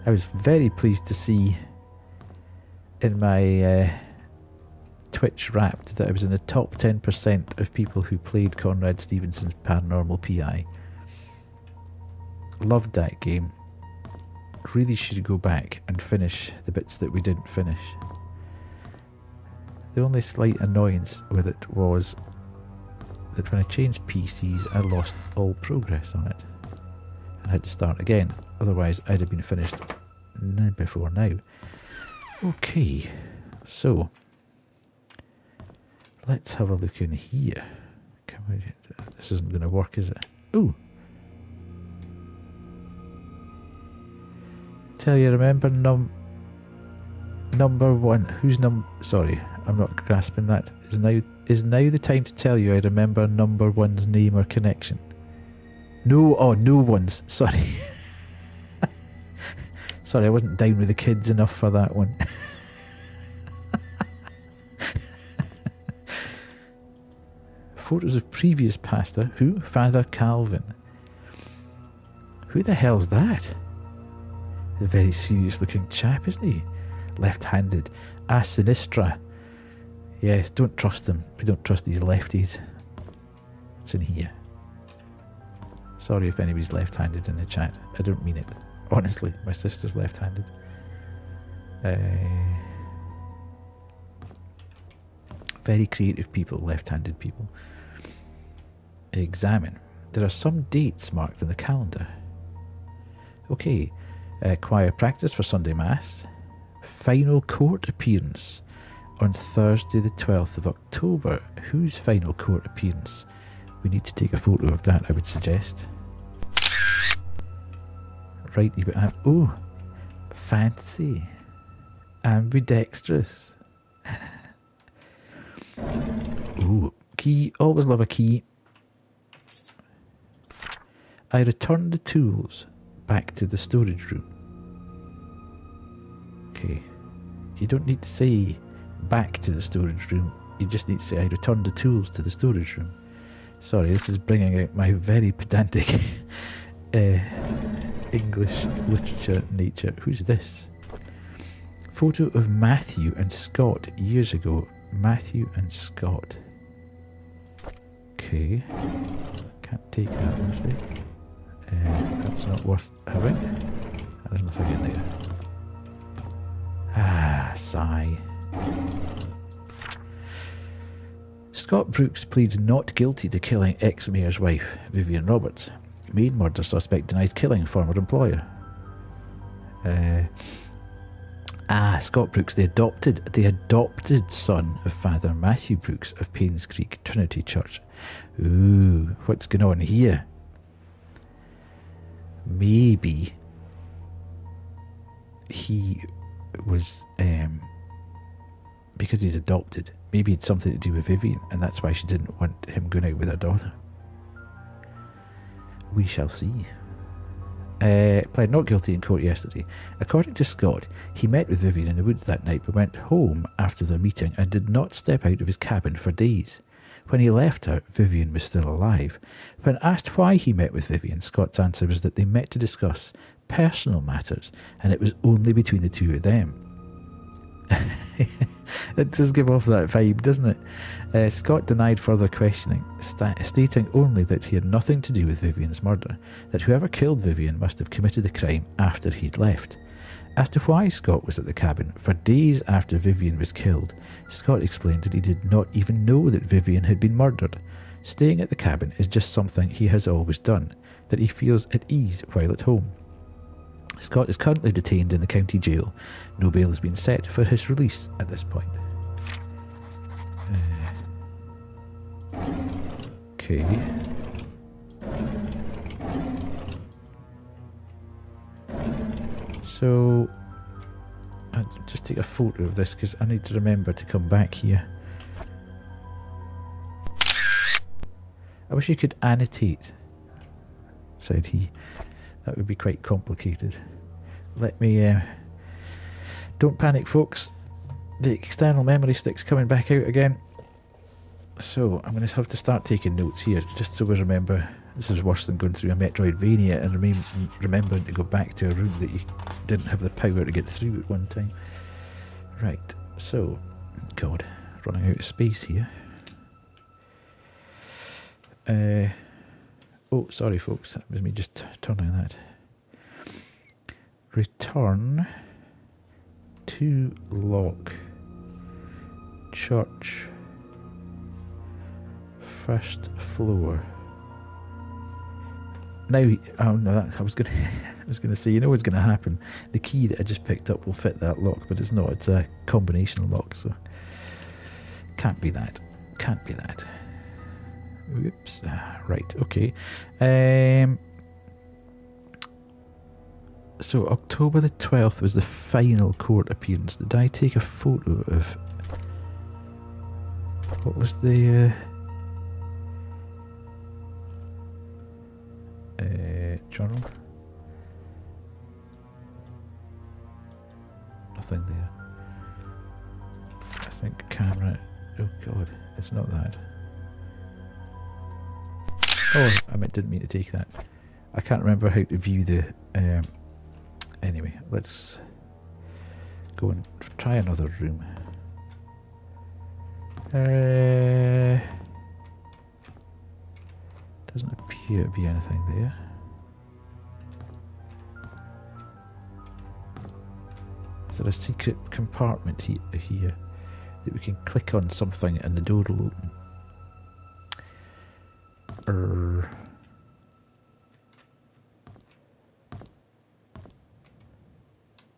I was very pleased to see in my Twitch Wrapped that I was in the top 10% of people who played Conrad Stevenson's Paranormal PI. Loved that game. Really should go back and finish the bits that we didn't finish. The only slight annoyance with it was that when I changed PCs I lost all progress on it. I had to start again, otherwise I'd have been finished before now. Okay, so let's have a look in here. This isn't going to work, is it? Ooh! Tell you, remember number one. Who's sorry, I'm not grasping that. Is now the time to tell you I remember number one's name or connection? No, oh, no one's. Sorry. Sorry, I wasn't down with the kids enough for that one. Photos of previous pastor. Who? Father Calvin. Who the hell's that? A very serious looking chap, isn't he? Left-handed. Ah, Sinistra. Yes, don't trust them. We don't trust these lefties. It's in here. Sorry if anybody's left-handed in the chat. I don't mean it. Honestly, my sister's left-handed. Very creative people, left-handed people. Examine. There are some dates marked in the calendar. Okay. Choir practice for Sunday Mass. Final court appearance on Thursday the 12th of October. Whose final court appearance? We need to take a photo of that, I would suggest. Right, but oh, fancy. Ambidextrous. Ooh, key. Always love a key. I returned the tools back to the storage room. Okay. You don't need to say back to the storage room. You just need to say I returned the tools to the storage room. Sorry, this is bringing out my very pedantic English literature nature. Who's this? Photo of Matthew and Scott years ago. Matthew and Scott. Okay. Can't take that, honestly. That's not worth having. There's nothing in there. Ah, sigh. Scott Brooks pleads not guilty to killing ex-mayor's wife, Vivian Roberts. Main murder suspect denies killing former employer. Scott Brooks, the adopted son of Father Matthew Brooks of Painscreek Trinity Church. Ooh, what's going on here? Maybe he was, because he's adopted, maybe it's something to do with Vivian, and that's why she didn't want him going out with her daughter. We shall see. Pled not guilty in court yesterday. According to Scott, he met with Vivian in the woods that night but went home after their meeting and did not step out of his cabin for days. When he left her, Vivian was still alive. When asked why he met with Vivian, Scott's answer was that they met to discuss personal matters and it was only between the two of them. It does give off that vibe, doesn't it? Scott denied further questioning, stating only that he had nothing to do with Vivian's murder, that whoever killed Vivian must have committed the crime after he'd left. As to why Scott was at the cabin for days after Vivian was killed, Scott explained that he did not even know that Vivian had been murdered. Staying at the cabin is just something he has always done, that he feels at ease while at home. Scott is currently detained in the county jail. No bail has been set for his release at this point. Okay. So, I'll just take a photo of this because I need to remember to come back here. I wish you could annotate, said he. That would be quite complicated. Let me... don't panic, folks. The external memory stick's coming back out again. So I'm going to have to start taking notes here, just so we remember. This is worse than going through a Metroidvania and remembering to go back to a room that you didn't have the power to get through at one time. Right, so, God, running out of space here. Oh, sorry folks, that was me just turning that. Return to lock church first floor. Now, oh no, that, I was gonna say, you know what's gonna happen. The key that I just picked up will fit that lock, but it's not. It's a combination lock, so can't be that. Can't be that. Oops. Right. Okay. So October the 12th was the final court appearance. Did I take a photo of what was the journal? Nothing there. I think camera. Oh God, it's not that. Oh, didn't mean to take that. I can't remember how to view the. Anyway, let's go and try another room. Doesn't appear to be anything there. Is there a secret compartment here that we can click on something and the door will open?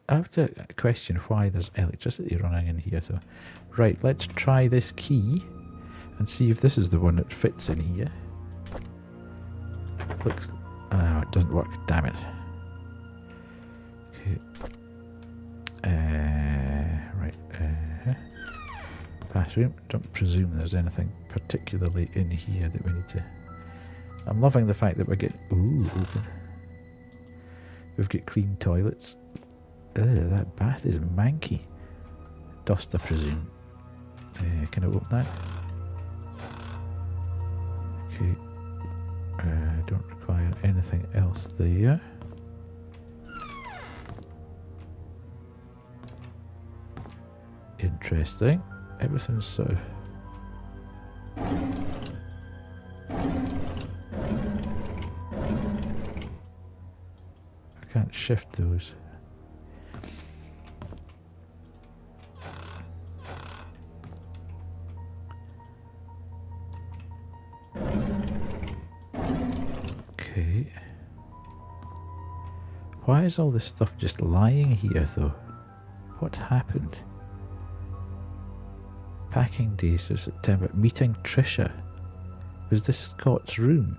I have to question why there's electricity running in here. So, right, let's try this key and see if this is the one that fits in here. Looks, it doesn't work. Damn it. Okay. Right. Bathroom. Don't presume there's anything particularly in here that we need to. I'm loving the fact that we're getting. Ooh, open. We've got clean toilets. Ugh, that bath is manky. Dust, I presume. Can I open that? Okay. Don't require anything else there. Interesting. Everything's sort of. I can't shift those. Okay. Why is all this stuff just lying here though? What happened? Packing days of September. Meeting Trisha. Was this Scott's room?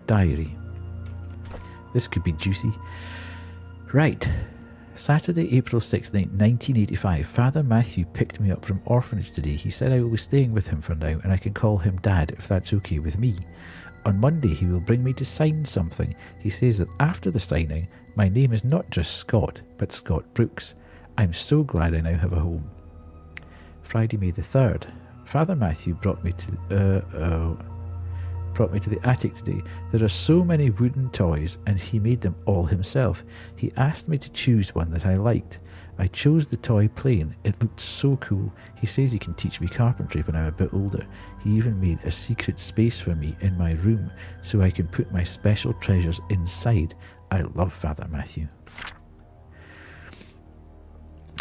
Diary. This could be juicy. Right. Saturday, April 6th, 1985. Father Matthew picked me up from orphanage today. He said I will be staying with him for now and I can call him Dad if that's okay with me. On Monday he will bring me to sign something. He says that after the signing, my name is not just Scott, but Scott Brooks. I'm so glad I now have a home. Friday, May the 3rd. Father Matthew brought me to the attic today. There are so many wooden toys and he made them all himself. He asked me to choose one that I liked. I chose the toy plane. It looked so cool. He says he can teach me carpentry when I'm a bit older. He even made a secret space for me in my room so I can put my special treasures inside. I love Father Matthew.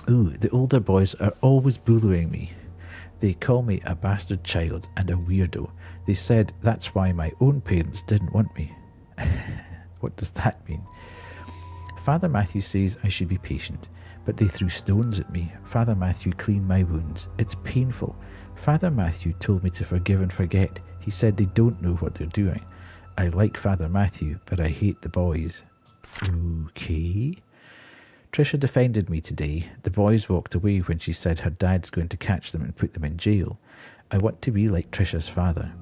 Ooh, the older boys are always bullying me. They call me a bastard child and a weirdo. They said that's why my own parents didn't want me. What does that mean? Father Matthew says I should be patient, but they threw stones at me. Father Matthew cleaned my wounds. It's painful. Father Matthew told me to forgive and forget. He said they don't know what they're doing. I like Father Matthew, but I hate the boys. Okay. Trisha defended me today. The boys walked away when she said her dad's going to catch them and put them in jail. I want to be like Trisha's father.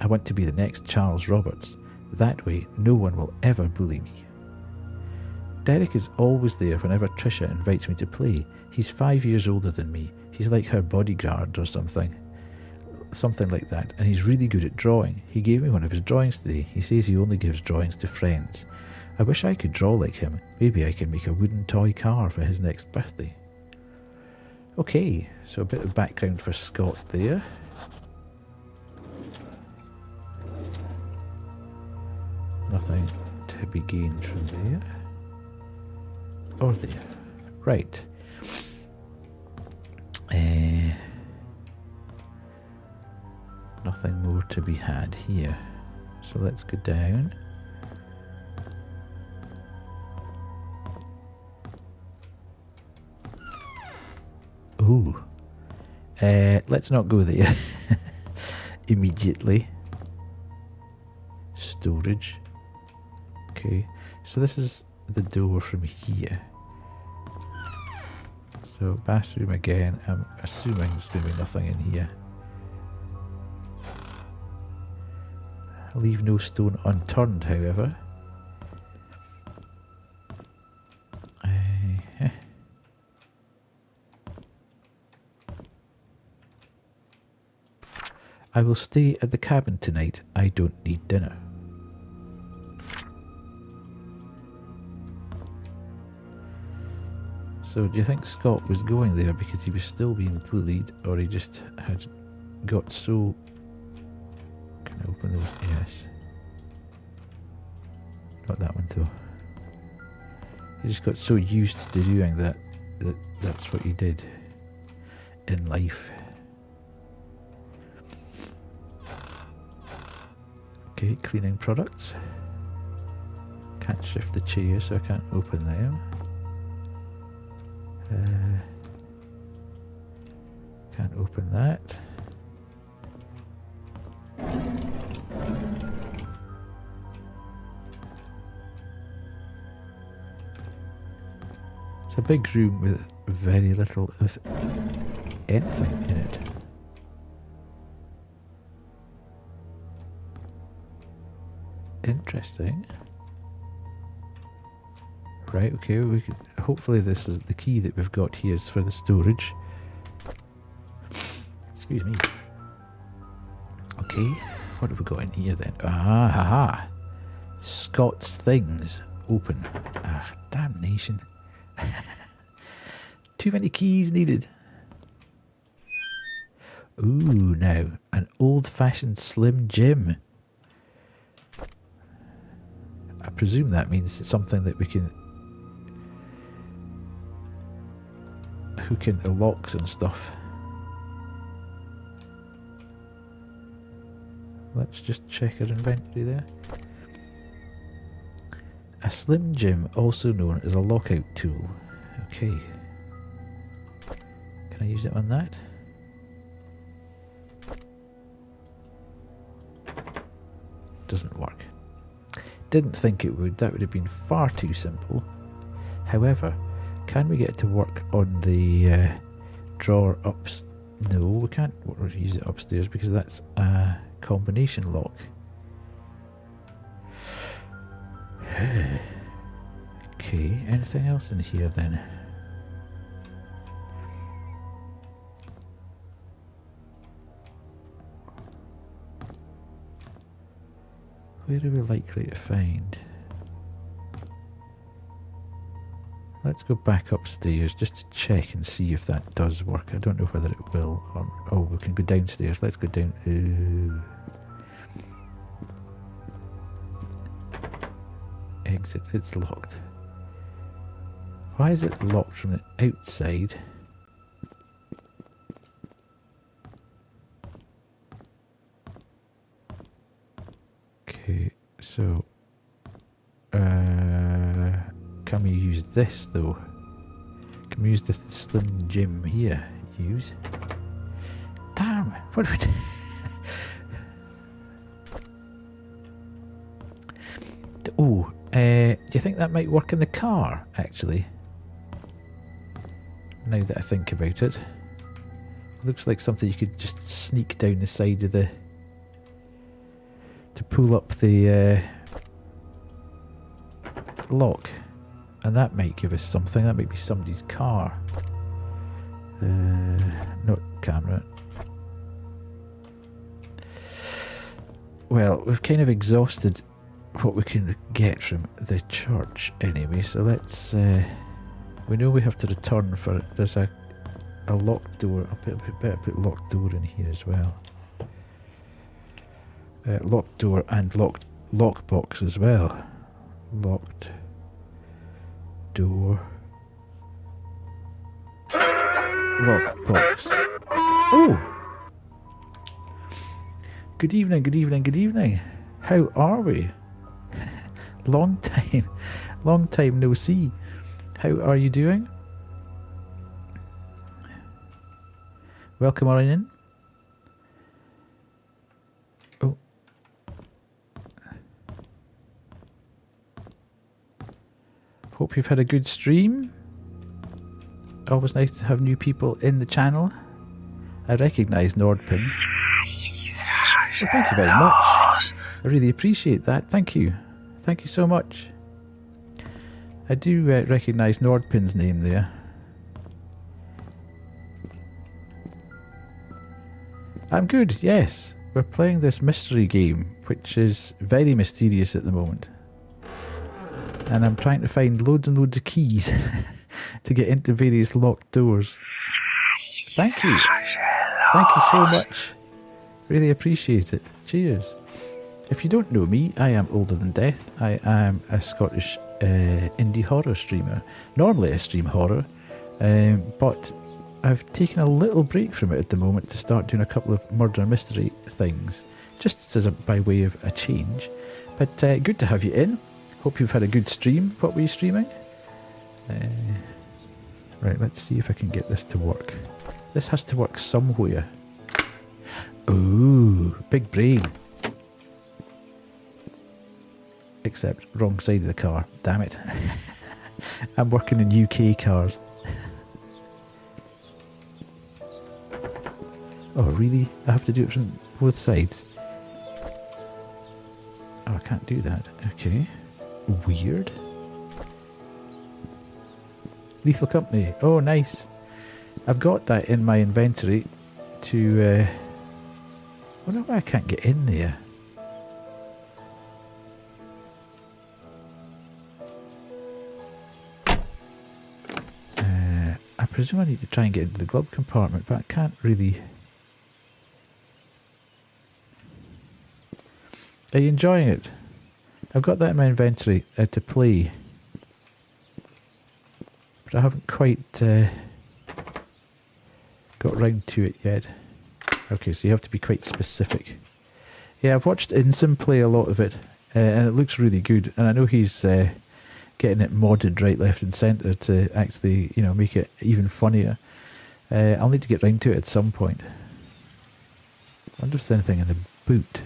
I want to be the next Charles Roberts. That way, no one will ever bully me. Derek is always there whenever Trisha invites me to play. He's 5 years older than me. He's like her bodyguard or something. Something like that. And he's really good at drawing. He gave me one of his drawings today. He says he only gives drawings to friends. I wish I could draw like him. Maybe I can make a wooden toy car for his next birthday. Okay, so a bit of background for Scott there. Nothing to be gained from there. Or there. Right. Nothing more to be had here. So let's go down. Ooh. Let's not go there. Immediately. Storage. Okay. So this is the door from here. So bathroom again. I'm assuming there's going to be nothing in here. Leave no stone unturned, however. I will stay at the cabin tonight. I don't need dinner. So do you think Scott was going there because he was still being bullied, or he just had got so... Can I open those? Yes. Not that one though. He just got so used to doing that that's what he did in life. Okay, cleaning products. Can't shift the chair, so I can't open them. Can't open that. It's a big room with very little of anything in it. Interesting. Right, okay, we could, hopefully this is the key that we've got here is for the storage. Excuse me. Okay, what have we got in here then? Ah, haha. Scott's things. Open. Ah, damnation. Too many keys needed. Ooh, now, an old-fashioned Slim Jim. I presume that means it's something that we can hook into locks and stuff. Let's just check our inventory there. A Slim Jim, also known as a lockout tool. Okay. Can I use it on that? Doesn't work. Didn't think it would. That would have been far too simple. However, can we get it to work on the drawer upstairs? No, we can't use it upstairs because that's a combination lock. Okay, anything else in here then? Where are we likely to find? Let's go back upstairs just to check and see if that does work. I don't know whether it will. Oh, we can go downstairs. Let's go down. Ooh. Exit. It's locked. Why is it locked from the outside? Okay, so can we use this though? Can we use the Slim Jim here? Use. Damn! What do we do? Oh, do you think that might work in the car, actually? now that I think about it. Looks like something you could just sneak down the side of the... to pull up the lock. And that might give us something. That might be somebody's car. Not camera. Well, we've kind of exhausted what we can get from the church anyway, so let's... we know we have to return for... There's a locked door. I better put locked door in here as well. Locked door and lockbox as well. Locked door. Lockbox. Oh! Good evening, good evening, good evening. How are we? Long time no see. How are you doing? Welcome on in. Oh. Hope you've had a good stream. Always nice to have new people in the channel. I recognise Nordpin. Well, thank you very much. I really appreciate that. Thank you. Thank you so much. I do recognise Nordpin's name there. I'm good, yes. We're playing this mystery game, which is very mysterious at the moment. And I'm trying to find loads and loads of keys to get into various locked doors. Thank you. Thank you so much. Really appreciate it. Cheers. If you don't know me, I am Older Than Death. I am a Scottish indie horror streamer. Normally I stream horror, but I've taken a little break from it at the moment to start doing a couple of murder mystery things, just as by way of a change. But good to have you in. Hope you've had a good stream. What were you streaming? Right, let's see if I can get this to work. This has to work somewhere. Ooh, big brain. Except wrong side of the car. Damn it. I'm working in UK cars. Oh, really? I have to do it from both sides? Oh, I can't do that. Okay. Weird. Lethal Company. Oh, nice. I've got that in my inventory to... I wonder why I can't get in there. I presume I need to try and get into the glove compartment, but I can't really... Are you enjoying it? I've got that in my inventory to play. But I haven't quite got round to it yet. Okay, so you have to be quite specific. Yeah, I've watched Insim play a lot of it, and it looks really good. And I know he's getting it modded right, left and centre to actually, you know, make it even funnier. I'll need to get round to it at some point. I wonder if there's anything in the boot.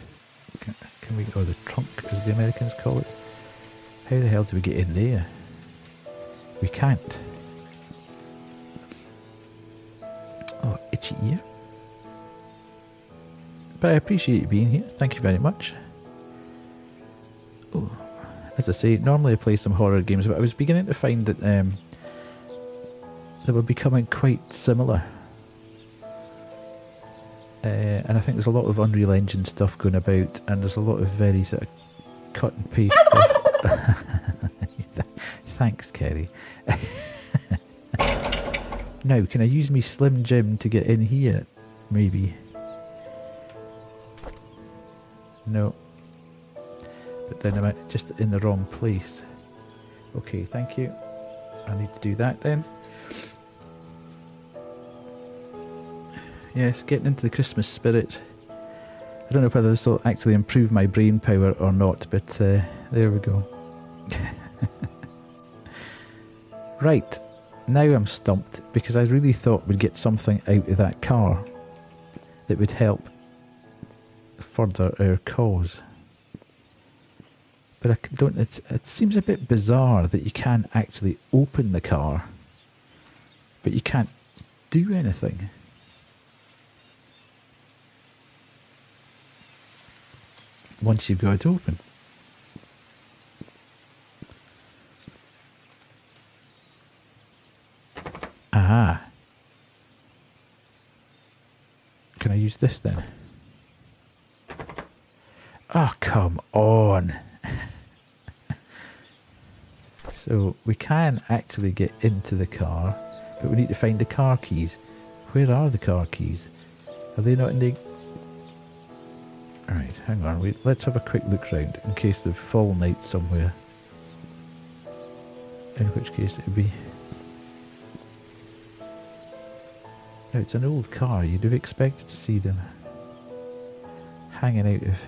Can we, or the trunk, as the Americans call it. How the hell do we get in there? We can't. Oh, itchy ear. But I appreciate you being here. Thank you very much. Oh, as I say, normally I play some horror games, but I was beginning to find that they were becoming quite similar. And I think there's a lot of Unreal Engine stuff going about, and there's a lot of very sort of cut and paste stuff. Thanks, Kerry. Now, can I use me Slim Jim to get in here? Maybe. No. But then I'm just in the wrong place. Okay, thank you. I need to do that then. Yes, getting into the Christmas spirit. I don't know whether this will actually improve my brain power or not, but there we go. Right, now I'm stumped because I really thought we'd get something out of that car that would help further our cause. But I don't. It seems a bit bizarre that you can't actually open the car But you can't do anything. Once you've got it open. Aha. Can I use this then? Oh, come on. So we can actually get into the car, but we need to find the car keys. Where are the car keys? Are they not in the... Alright, hang on. Let's have a quick look round in case they've fallen out somewhere. In which case it would be... No, it's an old car. You'd have expected to see them hanging out of...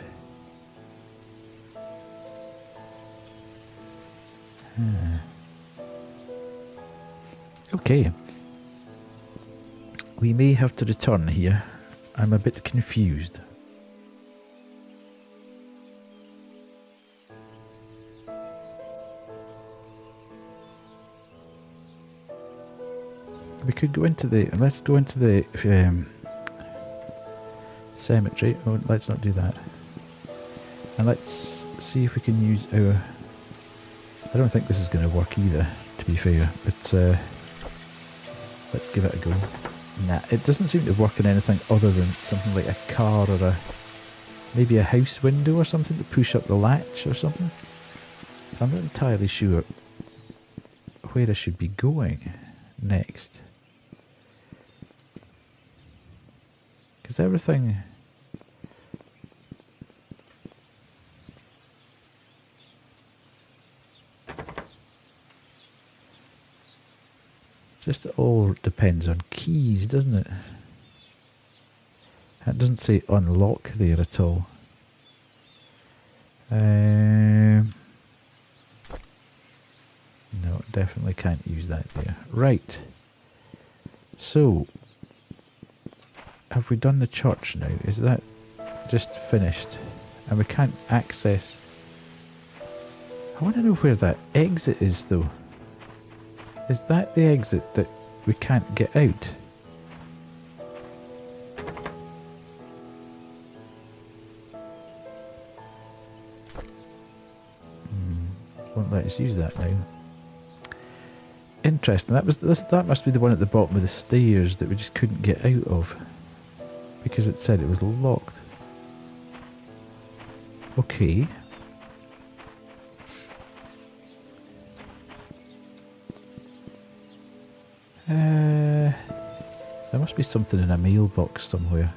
Okay. We may have to return here. I'm a bit confused. We could go into the... Let's go into the cemetery. Oh, let's not do that. And let's see if we can use our... I don't think this is going to work either, to be fair, but let's give it a go. Nah, it doesn't seem to work in anything other than something like a car or maybe a house window or something to push up the latch or something. I'm not entirely sure where I should be going next. Because everything... Just all depends on keys, doesn't it? It doesn't say unlock there at all. No, definitely can't use that there. Right. So, have we done the church now? Is that just finished? And we can't access... I want to know where that exit is though. Is that the exit that we can't get out? Won't let us use that now. Interesting. That must be the one at the bottom of the stairs that we just couldn't get out of because it said it was locked. Okay. There must be something in a mailbox somewhere.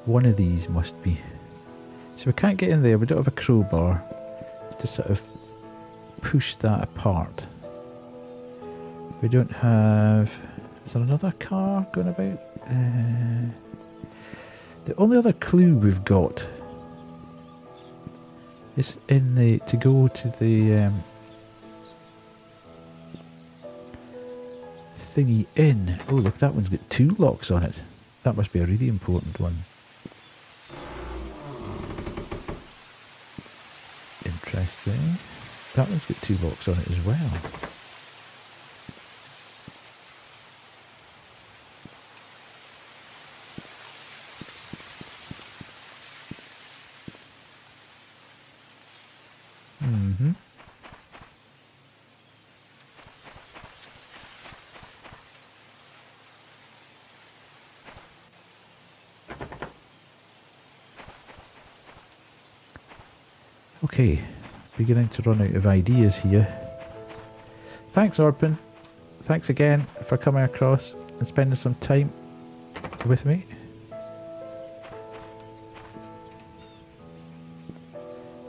One of these must be. So we can't get in there. We don't have a crowbar to sort of push that apart. We don't have... Is there another car going about? The only other clue we've got is in the... to go to the... thingy in. Oh look, that one's got 2 locks on it. That must be a really important one. Interesting. That one's got 2 locks on it as well. Okay, beginning to run out of ideas here. Thanks, Orpin. Thanks again for coming across and spending some time with me.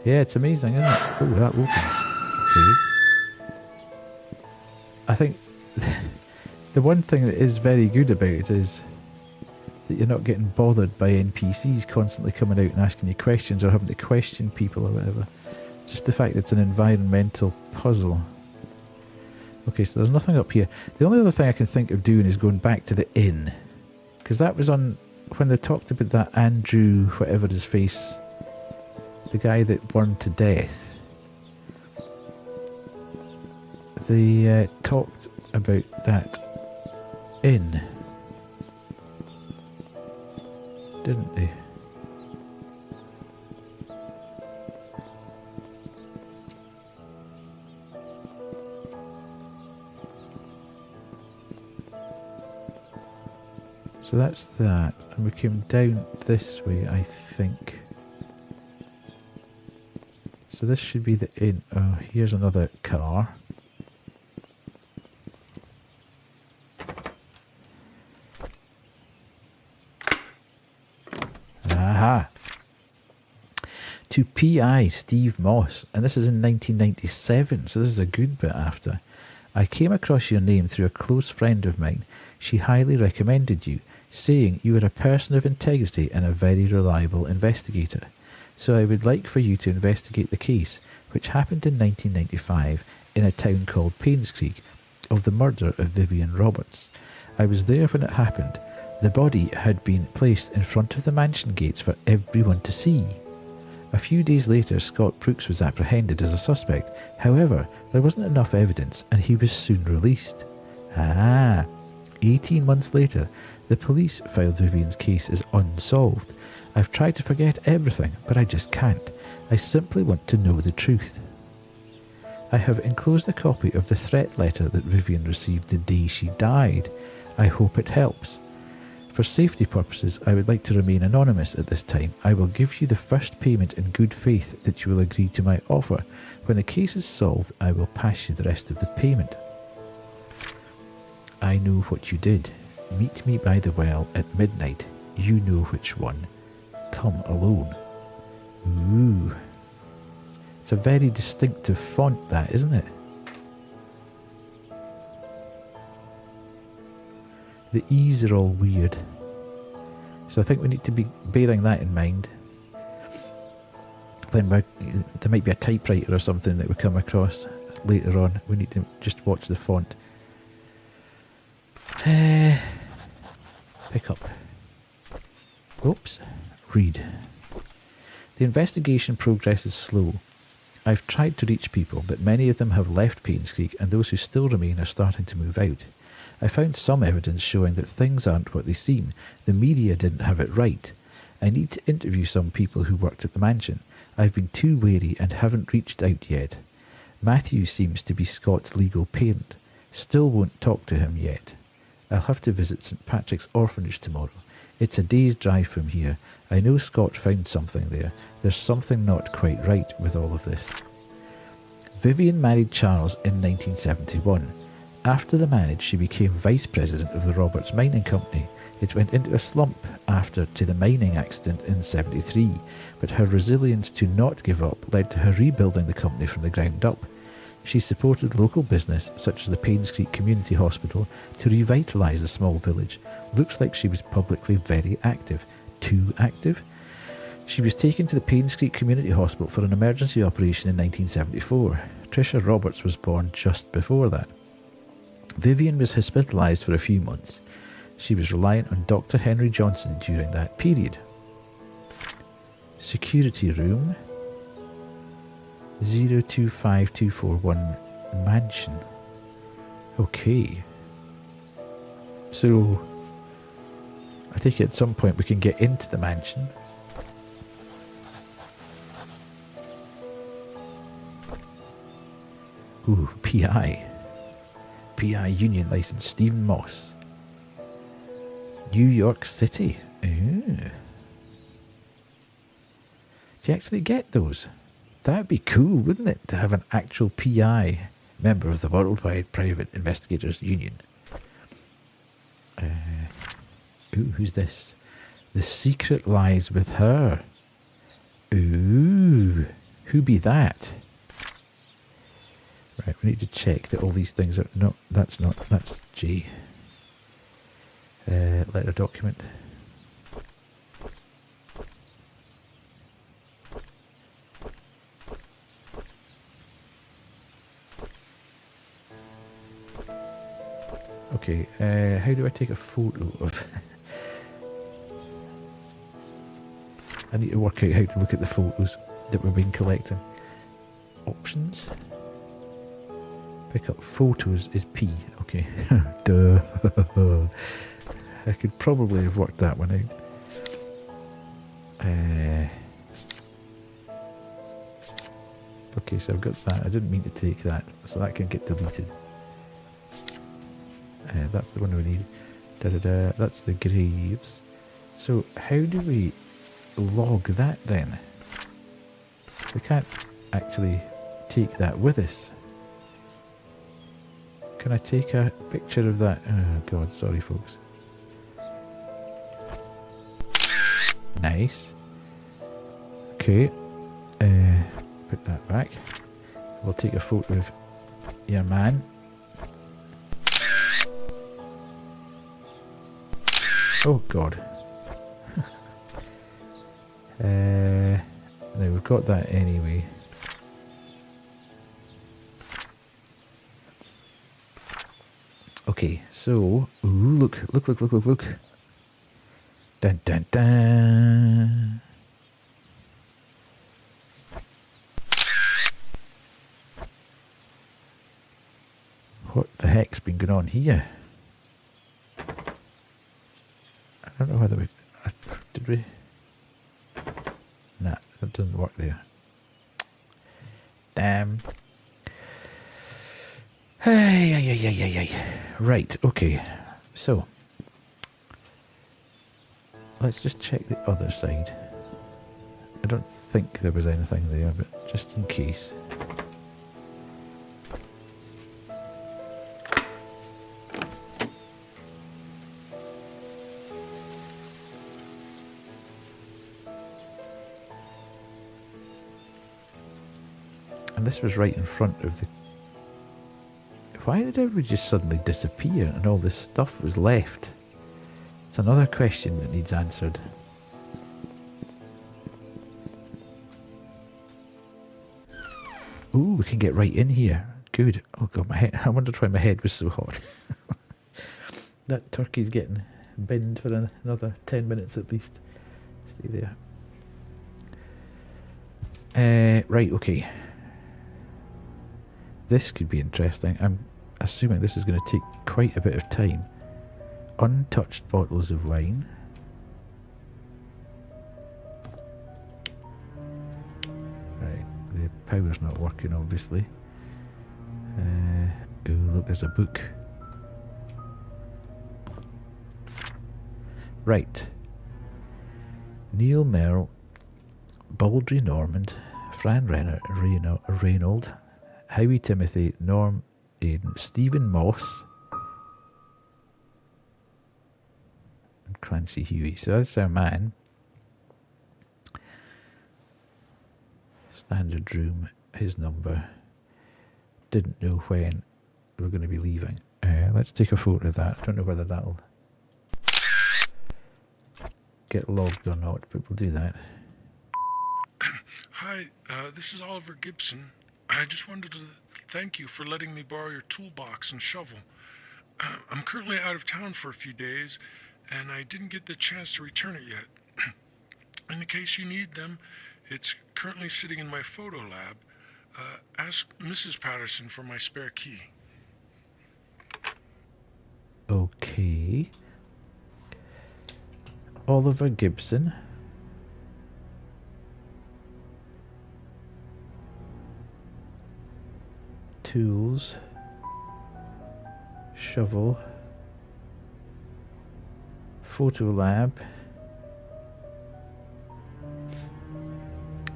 Yeah, it's amazing, isn't it? Oh, that opens. Okay. I think the one thing that is very good about it is that you're not getting bothered by NPCs constantly coming out and asking you questions or having to question people or whatever. Just the fact that it's an environmental puzzle. Okay, so there's nothing up here. The only other thing I can think of doing is going back to the inn. Because that was on... when they talked about that Andrew, whatever his face, the guy that burned to death. They talked about that inn, didn't they? So that's that, and we came down this way, I think. So this should be the inn. Oh, here's another car. Aha! To P.I. Steve Moss, and this is in 1997, so this is a good bit after. I came across your name through a close friend of mine. She highly recommended you, saying you were a person of integrity and a very reliable investigator. So I would like for you to investigate the case, which happened in 1995 in a town called Painscreek, of the murder of Vivian Roberts. I was there when it happened. The body had been placed in front of the mansion gates for everyone to see. A few days later, Scott Brooks was apprehended as a suspect. However, there wasn't enough evidence and he was soon released. 18 months later, the police filed Vivian's case as unsolved. I've tried to forget everything, but I just can't. I simply want to know the truth. I have enclosed a copy of the threat letter that Vivian received the day she died. I hope it helps. For safety purposes, I would like to remain anonymous at this time. I will give you the first payment in good faith that you will agree to my offer. When the case is solved, I will pass you the rest of the payment. I know what you did. Meet me by the well at midnight. You know which one. Come alone. Ooh. It's a very distinctive font, that, isn't it? The E's are all weird. So I think we need to be bearing that in mind. When there might be a typewriter or something that we come across later on. We need to just watch the font. Pick up. Oops. Read. The investigation progress is slow. I've tried to reach people, but many of them have left Painscreek, and those who still remain are starting to move out. I found some evidence showing that things aren't what they seem. The media didn't have it right. I need to interview some people who worked at the mansion. I've been too wary and haven't reached out yet. Matthew seems to be Scott's legal parent. Still won't talk to him yet. I'll have to visit St. Patrick's Orphanage tomorrow. It's a day's drive from here. I know Scott found something there. There's something not quite right with all of this. Vivian married Charles in 1971. After the marriage, she became vice president of the Roberts Mining Company. It went into a slump after to the mining accident in 73, but her resilience to not give up led to her rebuilding the company from the ground up. She supported local business, such as the Painscreek Community Hospital, to revitalise the small village. Looks like she was publicly very active. Too active? She was taken to the Painscreek Community Hospital for an emergency operation in 1974. Tricia Roberts was born just before that. Vivian was hospitalised for a few months. She was reliant on Dr. Henry Johnson during that period. Security room 025241 mansion. Okay. So I take it at some point we can get into the mansion. Ooh, PI union license, Stephen Moss. New York City. Ooh. Do you actually get those? That'd be cool, wouldn't it, to have an actual PI, member of the Worldwide Private Investigators Union. Ooh, who's this? The secret lies with her. Ooh, who be that? Right, we need to check that all these things are... No, that's not... That's J. Letter document. Okay, how do I take a photo of... I need to work out how to look at the photos that we've been collecting. Options. Pick up photos is P. Okay. Duh. I could probably have worked that one out. Okay, so I've got that. I didn't mean to take that, so that can get deleted. That's the one we need. Da-da-da. That's the graves. So how do we log that then? We can't actually take that with us. Can I take a picture of that? Oh god, sorry folks. Nice. Okay. Put that back. We'll take a photo of your man. Oh god. Now we've got that anyway. Okay, so ooh, look. Dun dun dun. What the heck's been going on here? I don't know whether we... Did we? Nah, that doesn't work there. Damn. Hey. Right, okay. So, let's just check the other side. I don't think there was anything there, but just in case. And this was right in front of the... Why did everybody just suddenly disappear and all this stuff was left? It's another question that needs answered. Ooh, we can get right in here. Good. Oh god, my head. I wondered why my head was so hot. That turkey's getting binned for another 10 minutes at least. Stay there. Right, okay. This could be interesting. I'm assuming this is going to take quite a bit of time. Untouched bottles of wine. Right, the power's not working obviously. Oh look, there's a book. Right. Neil Merrill, Baldry Normand, Fran Reynold, Howie Timothy, Norm Aiden, Stephen Moss, and Clancy Huey. So that's our man. Standard room, his number. Didn't know when we were going to be leaving. Let's take a photo of that. I don't know whether that'll get logged or not, but we'll do that.
Hi, this is Oliver Gibson. I just wanted to thank you for letting me borrow your toolbox and shovel. I'm currently out of town for a few days, and I didn't get the chance to return it yet. In the case you need them, it's currently sitting in my photo lab. Ask Mrs. Patterson for my spare key.
Okay. Oliver Gibson. Tools. Shovel. Photo lab.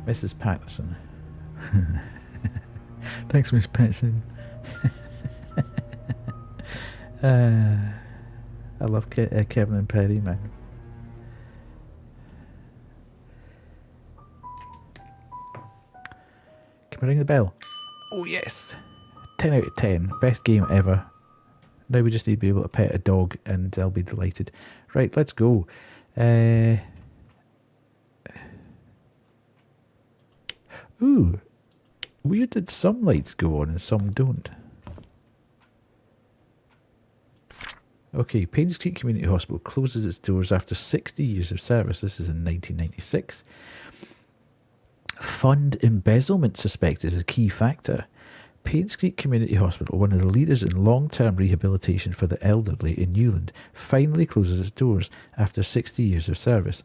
Mrs. Patterson. Thanks, Miss Patterson. I love Kevin and Perry, man. Can we ring the bell? Oh yes! 10 out of 10. Best game ever. Now we just need to be able to pet a dog and I'll be delighted. Right, let's go. Ooh. Weird that some lights go on and some don't. Okay, Painscreek Community Hospital closes its doors after 60 years of service. This is in 1996. Fund embezzlement suspected as a key factor. Painscreek Community Hospital, one of the leaders in long-term rehabilitation for the elderly in Newland, finally closes its doors after 60 years of service.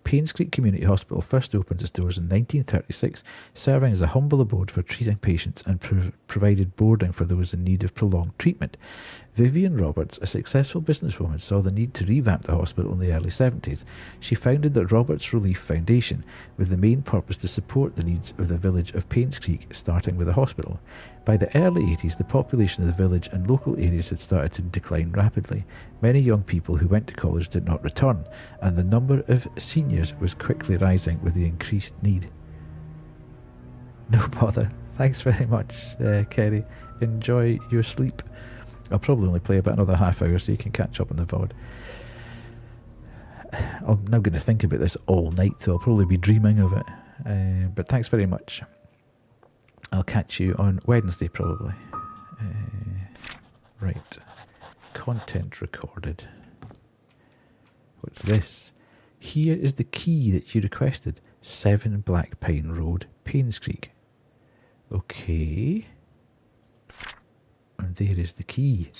Painscreek Community Hospital first opened its doors in 1936, serving as a humble abode for treating patients and provided boarding for those in need of prolonged treatment. Vivian Roberts, a successful businesswoman, saw the need to revamp the hospital in the early 70s. She founded the Roberts Relief Foundation, with the main purpose to support the needs of the village of Painscreek, starting with a hospital. By the early 80s, the population of the village and local areas had started to decline rapidly. Many young people who went to college did not return, and the number of seniors was quickly rising with the increased need. No bother. Thanks very much, Kerry. Enjoy your sleep. I'll probably only play about another half hour so you can catch up on the VOD. I'm now going to think about this all night, so I'll probably be dreaming of it. But thanks very much. I'll catch you on Wednesday, probably. Right. Content recorded. What's this? Here is the key that you requested. 7 Black Pine Road, Painscreek. Okay. And there is the key.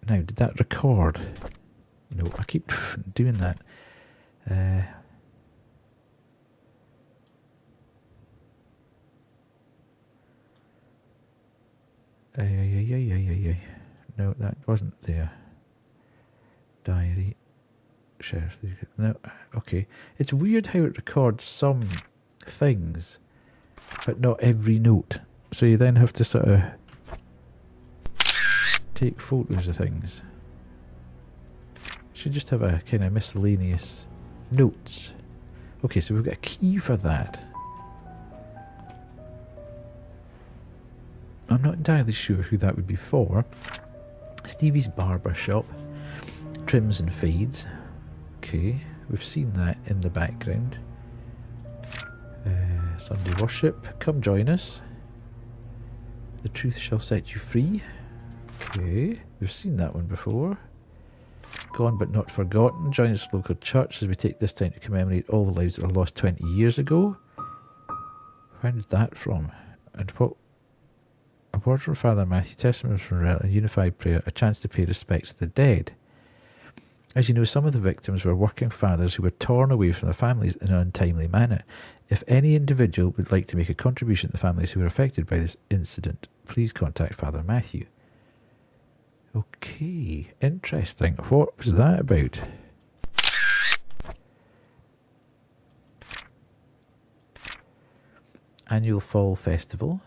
Now, did that record? No, I keep doing that. No, that wasn't there. Diary. Share. No, okay. It's weird how it records some things, but not every note. So you then have to sort of take photos of things. Should just have a kind of miscellaneous notes. Okay, so we've got a key for that. I'm not entirely sure who that would be for. Stevie's Barber Shop. Trims and fades. Okay, we've seen that in the background. Sunday worship. Come join us. The truth shall set you free. Okay, we've seen that one before. Gone but not forgotten. Join us at local church as we take this time to commemorate all the lives that were lost 20 years ago. Where did that from? And what? A word from Father Matthew, testimony from a unified prayer, a chance to pay respects to the dead. As you know, some of the victims were working fathers who were torn away from their families in an untimely manner. If any individual would like to make a contribution to the families who were affected by this incident, please contact Father Matthew. Okay, interesting. What was that about? Annual Fall Festival.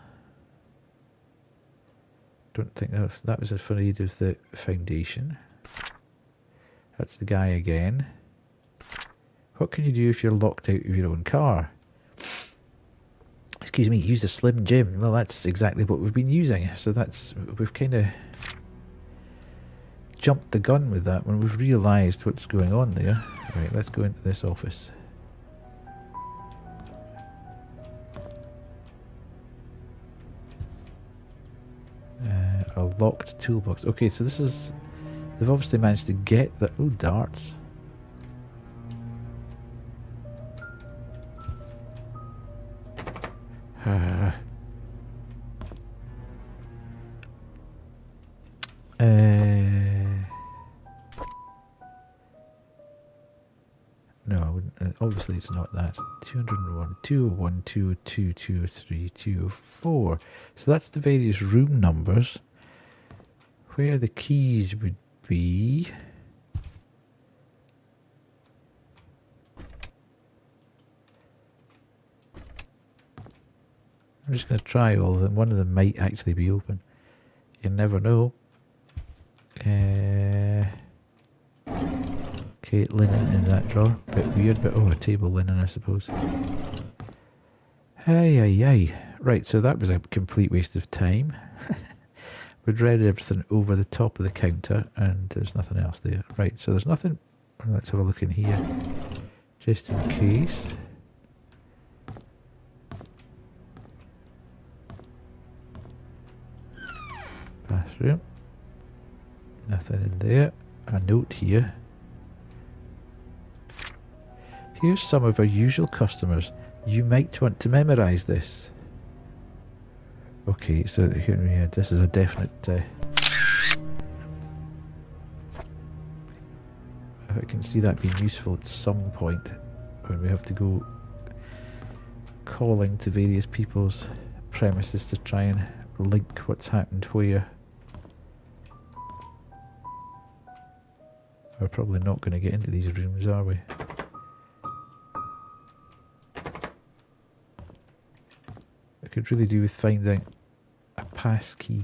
Don't think that was for aid of the foundation. That's the guy again. What can you do if you're locked out of your own car? Excuse me, use a Slim Jim. Well, that's exactly what we've been using. So we've kind of jumped the gun with that when we've realised what's going on there. Right, let's go into this office. A locked toolbox. Okay, so this is... They've obviously managed to get the... Oh, darts. No, I wouldn't. Obviously, it's not that. 201, 201, 202, 203, 204. So that's the various room numbers. Where the keys would be. I'm just going to try all of them. One of them might actually be open. You never know. Okay, linen in that drawer. Bit weird, but a table linen, I suppose. Hey. Right, so that was a complete waste of time. We'd read everything over the top of the counter, and there's nothing else there. Right, so there's nothing. Let's have a look in here, just in case. Bathroom. Nothing in there. A note here. Here's some of our usual customers. You might want to memorize this. Okay, so here we are. This is a definite. I can see that being useful at some point when we have to go calling to various people's premises to try and link what's happened where. We're probably not going to get into these rooms, are we? I could really do with finding a pass key.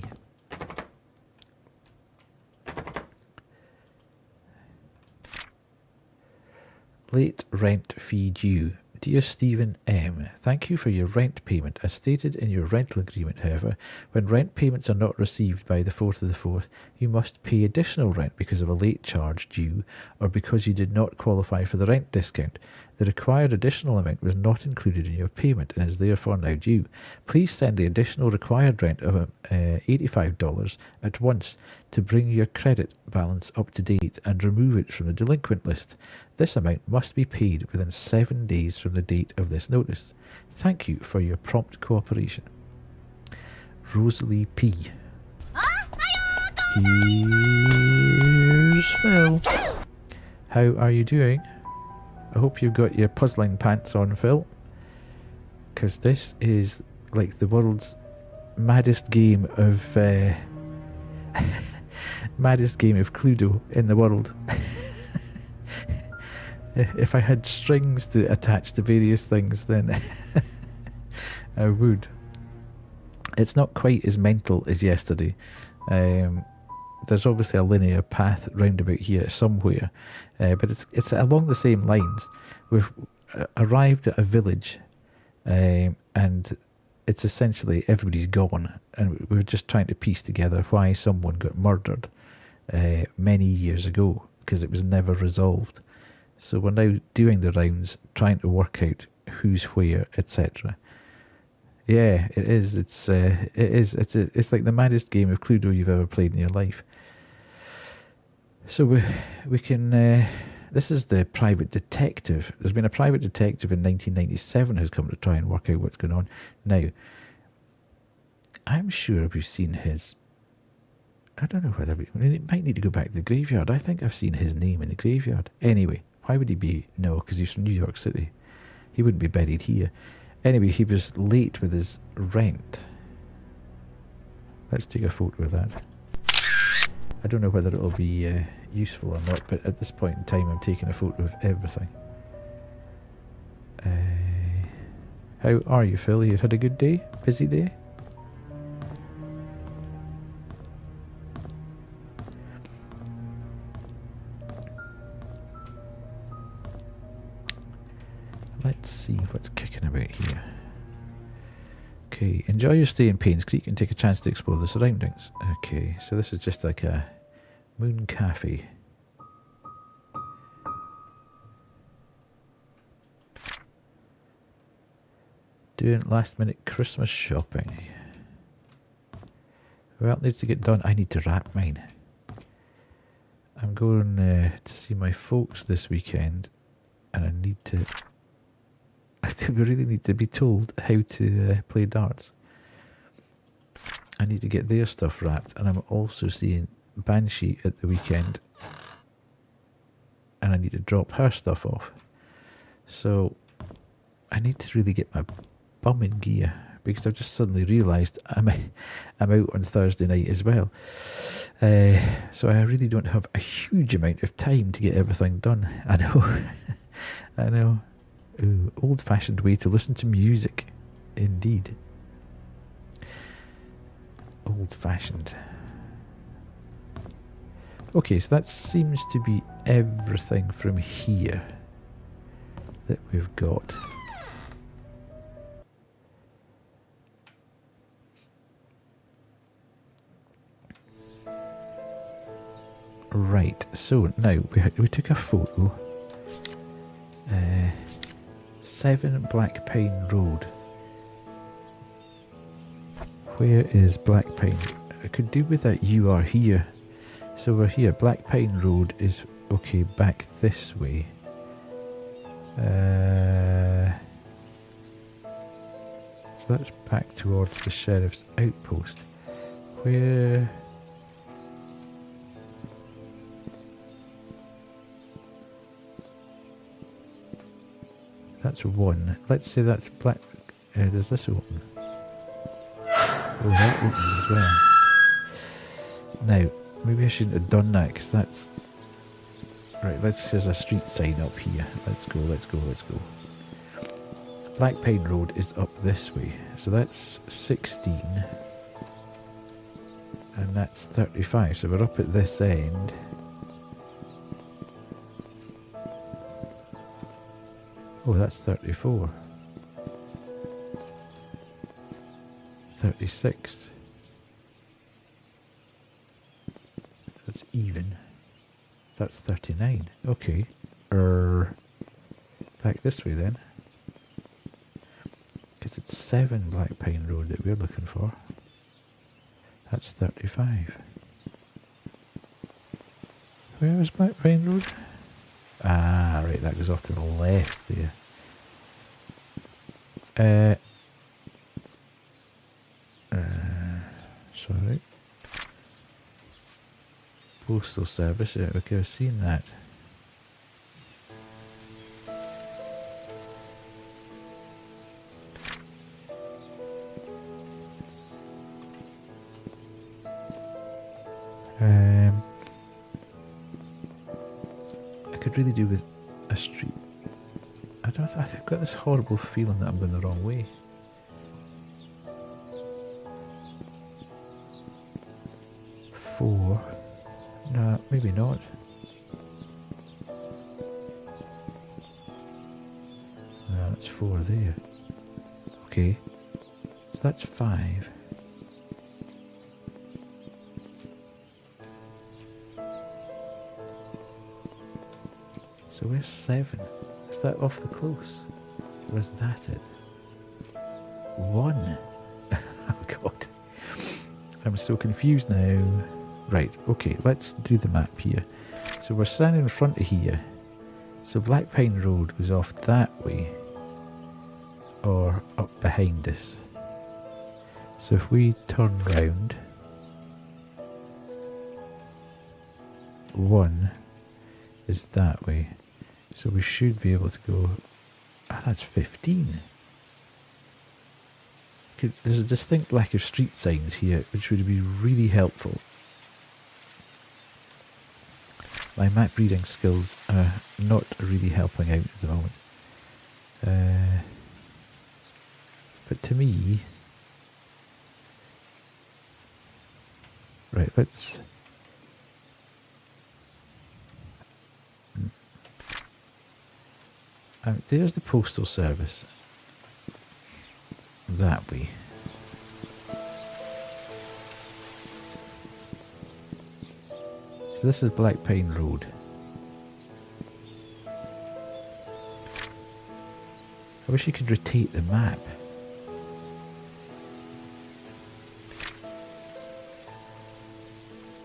Late rent fee due. Dear Stephen M., thank you for your rent payment. As stated in your rental agreement, however, when rent payments are not received by the 4th of the 4th, you must pay additional rent because of a late charge due or because you did not qualify for the rent discount. The required additional amount was not included in your payment and is therefore now due. Please send the additional required rent of $85 at once to bring your credit balance up to date and remove it from the delinquent list. This amount must be paid within 7 days from the date of this notice. Thank you for your prompt cooperation. Rosalie P. Here's Phil. How are you doing? I hope you've got your puzzling pants on, Phil. Because this is like the world's maddest game of... maddest game of Cluedo in the world. If I had strings to attach to various things, then I would. It's not quite as mental as yesterday. There's obviously a linear path roundabout here somewhere, but it's along the same lines. We've arrived at a village, and it's essentially everybody's gone, and we're just trying to piece together why someone got murdered many years ago, because it was never resolved. So we're now doing the rounds, trying to work out who's where, etc. Yeah, it is. It's like the maddest game of Cluedo you've ever played in your life. So we can. This is the private detective. There's been a private detective in 1997 who's come to try and work out what's going on. Now, I'm sure we've seen his. I don't know whether we might need to go back to the graveyard. I think I've seen his name in the graveyard. Anyway, why would he be? No, because he's from New York City. He wouldn't be buried here. Anyway, he was late with his rent. Let's take a photo of that. I don't know whether it'll be useful or not, but at this point in time I'm taking a photo of everything. How are you, Phil? You had a good day? Busy day? Let's see what's kicking about here. Okay, enjoy your stay in Painscreek and take a chance to explore the surroundings. Okay, so this is just like a moon cafe. Doing last minute Christmas shopping. Well, it needs to get done. I need to wrap mine. I'm going to see my folks this weekend, and I need to... we really need to be told how to play darts. I need to get their stuff wrapped, and I'm also seeing Banshee at the weekend, and I need to drop her stuff off. So I need to really get my bum in gear, because I've just suddenly realised I'm out on Thursday night as well. So I really don't have a huge amount of time to get everything done. I know. I know. Ooh, old-fashioned way to listen to music. Indeed. Old-fashioned. Okay, so that seems to be everything from here that we've got. Right, so now we took a photo. 7 Black Pine Road. Where is Black Pine? I could do with that you are here. So we're here. Black Pine Road is, okay, back this way. So that's back towards the sheriff's outpost. Where... That's one. Let's say that's black... does this open? Oh, that opens as well. Now, maybe I shouldn't have done that, because that's... Right, there's a street sign up here. Let's go, let's go, let's go. Black Pine Road is up this way. So that's 16. And that's 35. So we're up at this end. Oh, that's 34. 36. That's even. That's 39. Okay. Back this way then. Because it's 7 Black Pine Road that we're looking for. That's 35. Where is Black Pine Road? Ah, right, that goes off to the left there. Sorry. Postal Service, yeah, okay, I've seen that. I could really do with a street. I've got this horrible feeling that I'm going the wrong way. Four. No, maybe not. No, that's 4 there. Okay. So that's 5. So where's 7? Is that off the close? Or is that it? 1. Oh god. I'm so confused now. Right, okay, let's do the map here. So we're standing in front of here. So Black Pine Road goes off that way. Or up behind us. So if we turn round. 1 is that way. So we should be able to go... Ah, that's 15. There's a distinct lack of street signs here, which would be really helpful. My map reading skills are not really helping out at the moment. But to me... Right, let's... There's the Postal Service. That way. So this is Black Pine Road. I wish you could rotate the map.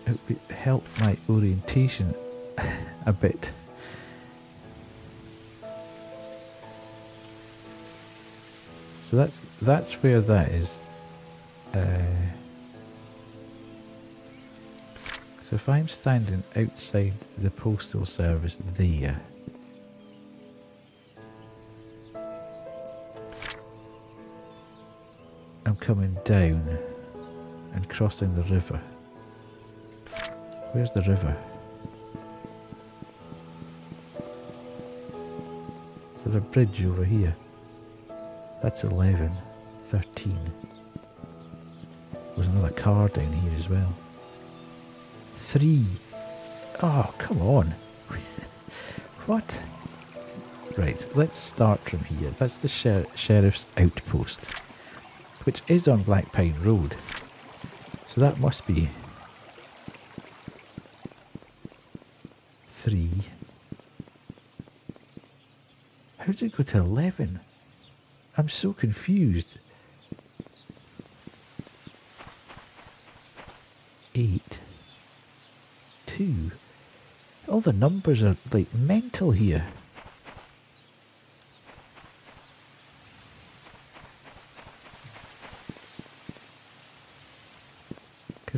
It would help my orientation a bit. So that's where that is. So if I'm standing outside the Postal Service there, I'm coming down and crossing the river. Where's the river? Is there a bridge over here? That's 11, 13. There's another car down here as well. 3. Oh, come on. What? Right, let's start from here. That's the sheriff's outpost, which is on Black Pine Road. So that must be 3. How did it go to 11? I'm so confused. 8. 2. All the numbers are like mental here.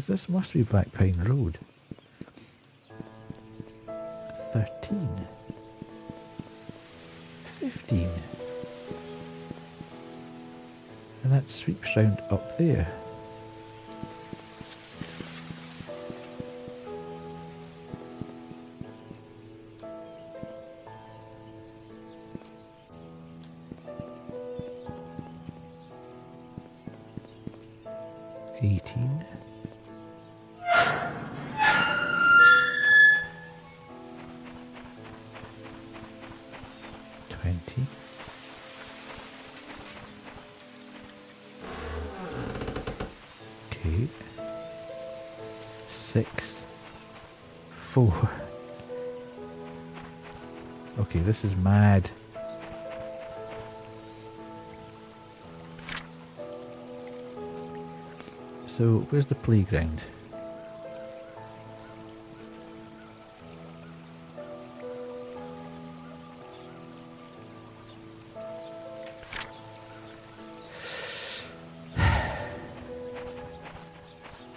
Because this must be Black Pine Road. 13. 15. And that sweeps round up there. Okay. 6, 4. Okay, this is mad. So, where's the playground?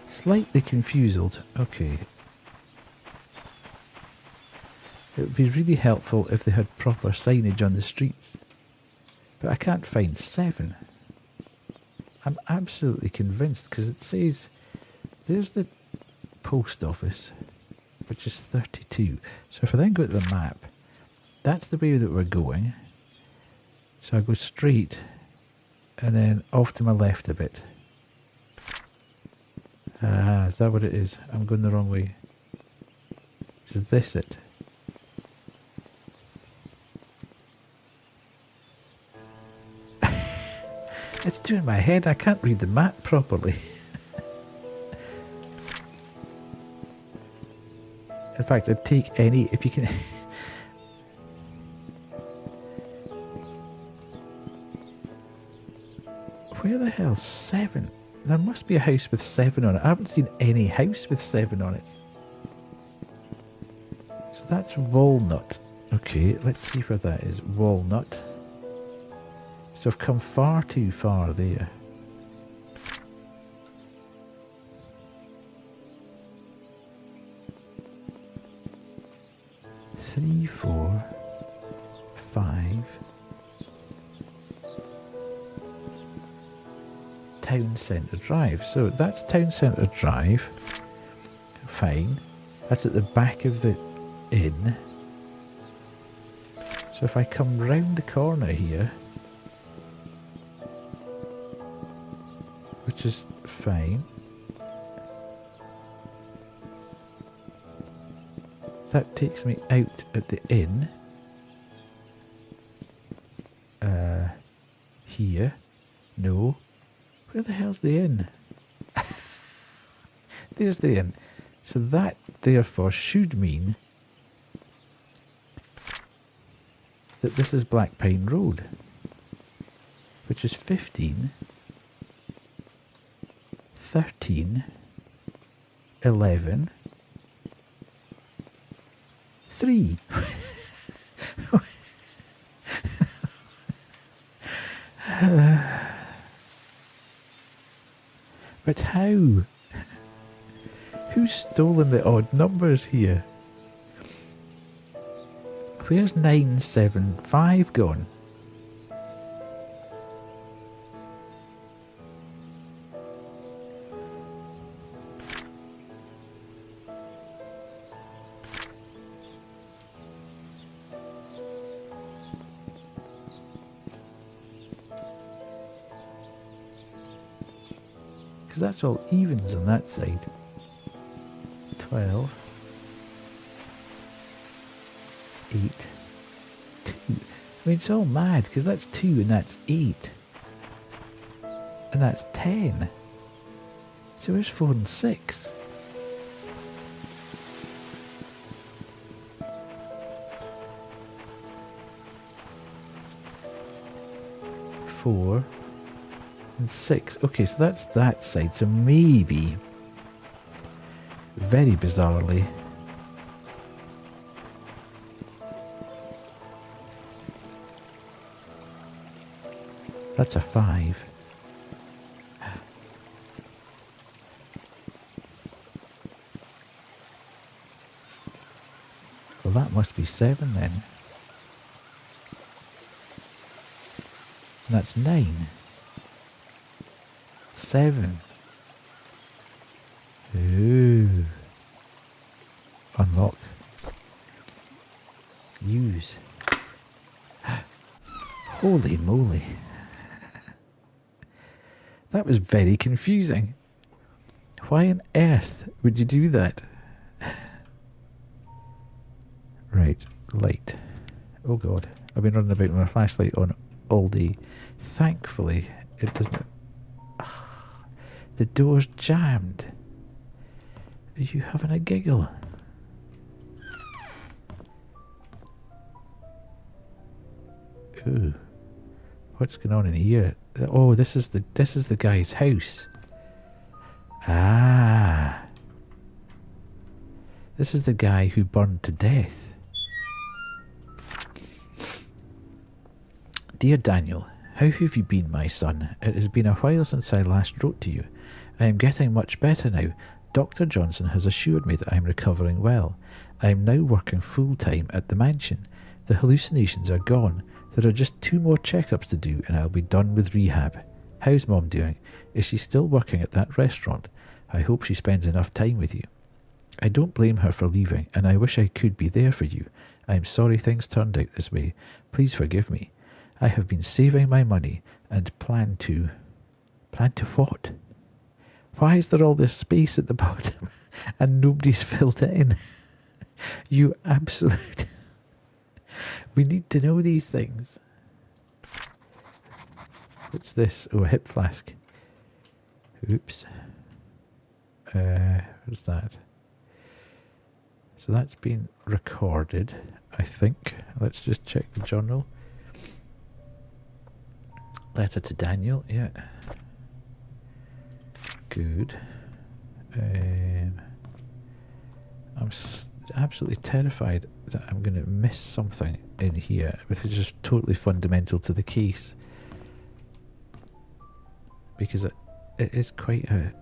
Slightly confused. Okay. It would be really helpful if they had proper signage on the streets. But I can't find 7. I'm absolutely convinced because it says there's the post office, which is 32. So if I then go to the map, that's the way that we're going. So I go straight and then off to my left a bit. Ah, is that what it is? I'm going the wrong way. Is this it? It's doing my head. I can't read the map properly. In fact, I'd take any, if you can... Where the hell's 7? There must be a house with 7 on it. I haven't seen any house with 7 on it. So that's Walnut. Okay, let's see where that is. Walnut. So I've come far too far there. Three, 4, 5. Town Centre Drive. So that's Town Centre Drive. Fine. That's at the back of the inn. So if I come round the corner here, which is fine, that takes me out at the inn. Here. No. Where the hell's the inn? There's the inn. So that, therefore, should mean that this is Black Pine Road, which is 15, 13, 11, 3. But how? Who's stolen the odd numbers here? Where's 975 gone? Because that's all evens on that side. 12, 8, 2. I mean, it's all mad because that's 2 and that's 8. And that's 10. So where's 4 and 6? Four and 6. Okay, so that's that side. So maybe, very bizarrely, that's a 5. Well, that must be 7 then. And that's 9. 7. Ooh. Unlock. Use. Holy moly. That was very confusing. Why on earth would you do that? Right, light. Oh god, I've been running about with my flashlight on all day. Thankfully, it doesn't... The door's jammed. Are you having a giggle? Ooh. What's going on in here? Oh, this is the guy's house. Ah. This is the guy who burned to death. Dear Daniel, how have you been, my son? It has been a while since I last wrote to you. I am getting much better now. Dr. Johnson has assured me that I am recovering well. I am now working full-time at the mansion. The hallucinations are gone. There are just 2 more checkups to do and I'll be done with rehab. How's Mom doing? Is she still working at that restaurant? I hope she spends enough time with you. I don't blame her for leaving, and I wish I could be there for you. I am sorry things turned out this way. Please forgive me. I have been saving my money and plan to... Plan to what? Why is there all this space at the bottom and nobody's filled it in? You absolute... We need to know these things. What's this? Oh, a hip flask. Oops. What's that? So that's been recorded, I think. Let's just check the journal. Letter to Daniel, yeah. Good. I'm absolutely terrified that I'm going to miss something in here, which is just totally fundamental to the case. Because it is quite a...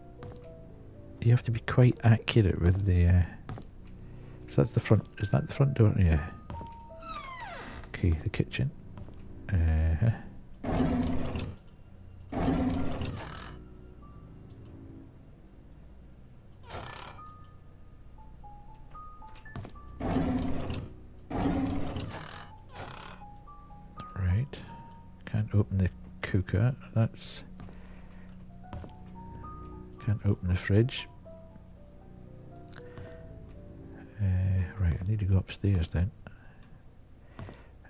You have to be quite accurate with the... So that's the front... Is that the front door? Yeah. Okay, the kitchen. Right. Can't open the cooker. That's... Can't open the fridge. Right, I need to go upstairs then.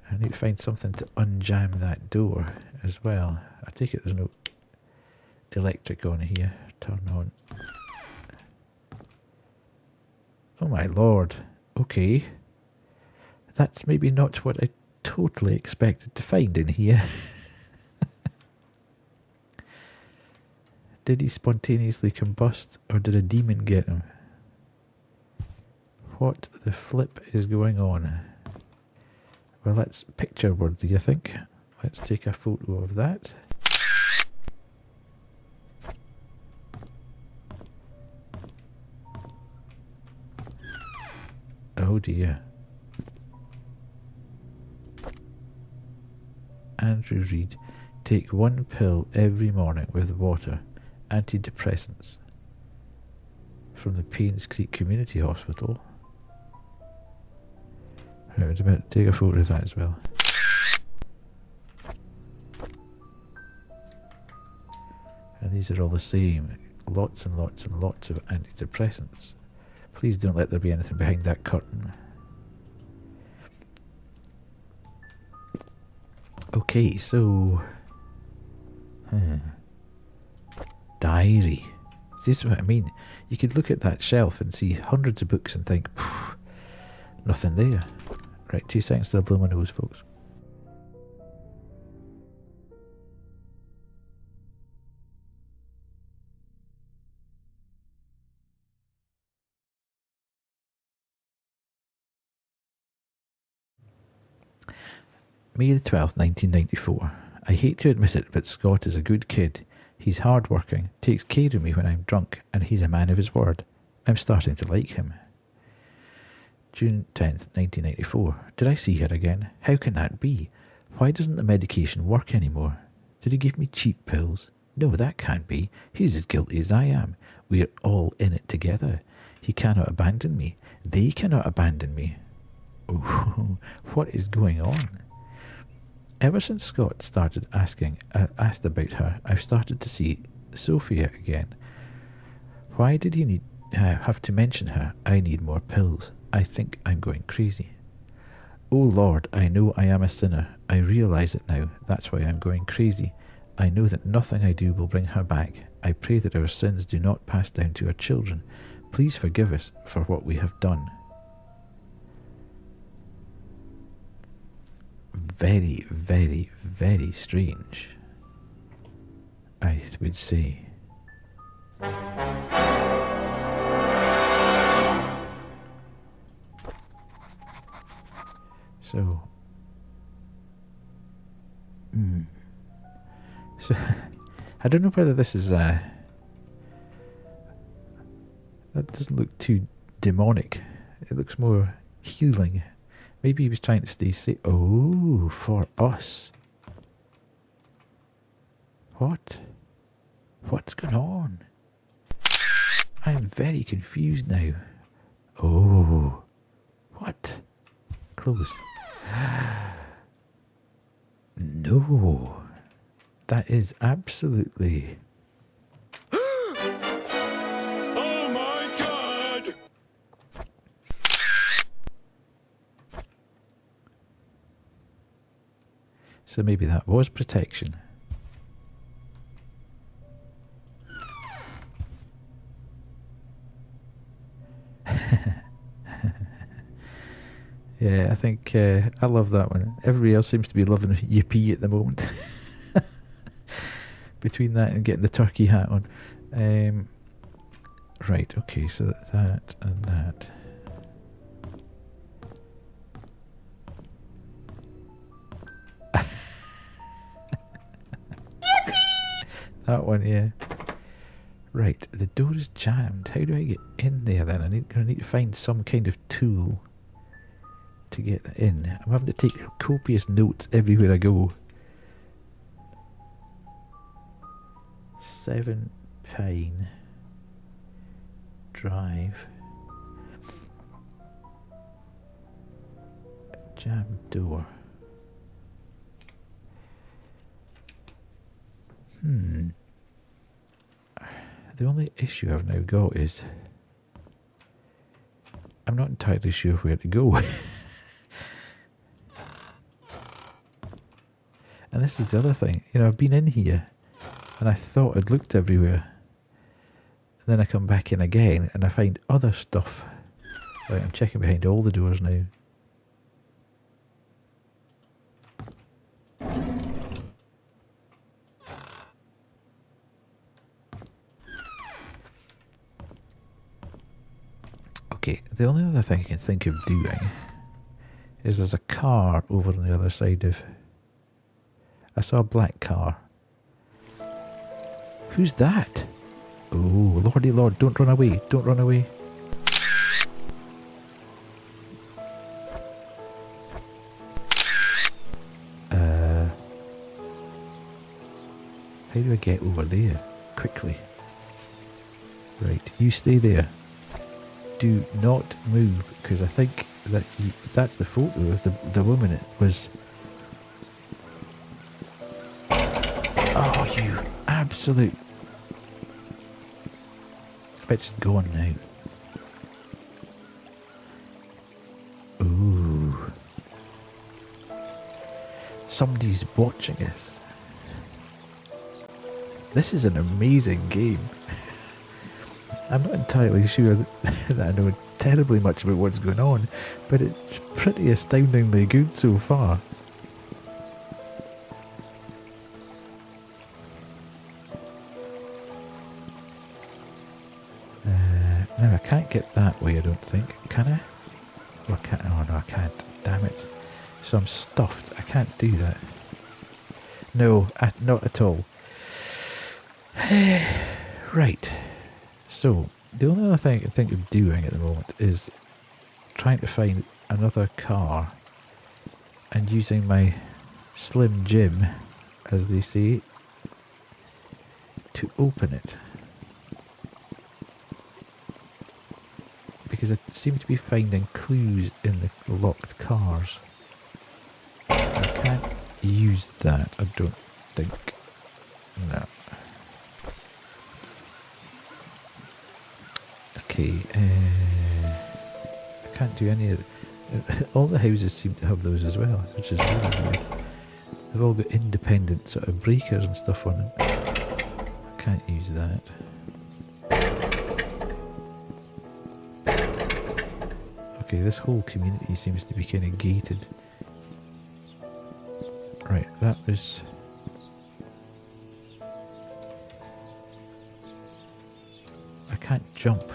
I need to find something to unjam that door as well. I take it there's no electric on here. Turn on. Oh my lord. Okay. That's maybe not what I totally expected to find in here. Did he spontaneously combust or did a demon get him? What the flip is going on? Well, that's picture worthy, I think. Let's take a photo of that. Oh dear. Andrew Reid, take 1 pill every morning with water. Antidepressants. From the Painscreek Community Hospital. Right, we're about to take a photo of that as well. And these are all the same. Lots and lots and lots of antidepressants. Please don't let there be anything behind that curtain. Okay, so... Diary. See, this is what I mean. You could look at that shelf and see hundreds of books and think, nothing there. Right, 2 seconds till I blow my nose, folks. May the 12th, 1994. I hate to admit it, but Scott is a good kid. He's hard-working, takes care of me when I'm drunk, and he's a man of his word. I'm starting to like him. June 10th, 1994. Did I see her again? How can that be? Why doesn't the medication work anymore? Did he give me cheap pills? No, that can't be. He's as guilty as I am. We're all in it together. He cannot abandon me. They cannot abandon me. Oh, what is going on? Ever since Scott started asked about her, I've started to see Sophia again. Why did he have to mention her? I need more pills. I think I'm going crazy. Oh Lord, I know I am a sinner. I realize it now. That's why I'm going crazy. I know that nothing I do will bring her back. I pray that our sins do not pass down to our children. Please forgive us for what we have done. Very, very, very strange, I would say. So, so I don't know whether this is that doesn't look too demonic. It looks more healing. Maybe he was trying to stay safe. Oh, for us. What? What's going on? I am very confused now. Oh. What? Close. No. That is absolutely...
Oh my God!
So maybe that was protection. Yeah, I think I love that one. Everybody else seems to be loving Yippee at the moment. Between that and getting the turkey hat on. Right, okay, so that and that. That one, yeah. Right, the door is jammed. How do I get in there then? I'm gonna need to find some kind of tool to get in. I'm having to take copious notes everywhere I go. 7 Pine Drive. Jam door. The only issue I've now got is I'm not entirely sure where to go. And this is the other thing. You know, I've been in here and I thought I'd looked everywhere. And then I come back in again and I find other stuff. Right, I'm checking behind all the doors now. Okay, the only other thing I can think of doing is there's a car over on the other side of... I saw a black car. Who's that? Oh, lordy lord, don't run away, don't run away. How do I get over there quickly? Right, you stay there. Do not move, because I think that that's the photo of the woman. It was... Oh, you absolute... I bet she's gone now. Ooh. Somebody's watching us. This is an amazing game. I'm not entirely sure that I know terribly much about what's going on, but it's pretty astoundingly good so far. Now I can't get that way, I don't think. Can I? Or can I? Oh no, I can't. Damn it. So I'm stuffed. I can't do that. No, not at all. Right. So, the only other thing I can think of doing at the moment is trying to find another car and using my Slim Jim, as they say, to open it. Because I seem to be finding clues in the locked cars. I can't use that, I don't think. No. Okay, I can't do any of it. All the houses seem to have those as well, which is really weird. They've all got independent sort of breakers and stuff on them. I can't use that. Okay, this whole community seems to be kind of gated. Right, that was... I can't jump.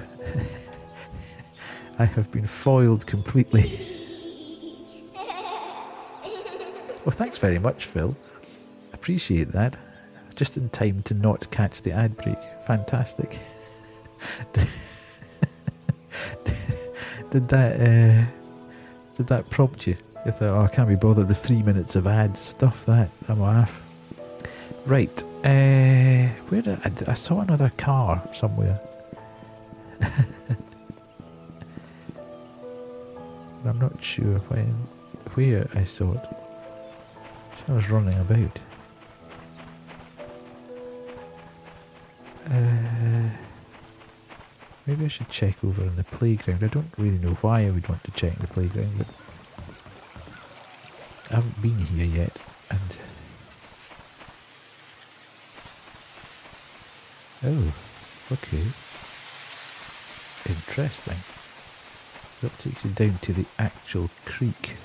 I have been foiled completely. Well, thanks very much, Phil. Appreciate that. Just in time to not catch the ad break. Fantastic. Did that prompt you? You thought, oh, I can't be bothered with 3 minutes of ads. Stuff that. I'm off. Right. Where did I saw another car somewhere. I'm not sure where I saw it. So I was running about. Maybe I should check over in the playground. I don't really know why I would want to check the playground, but I haven't been here yet, and oh, okay, interesting. So that takes you down to the actual creek.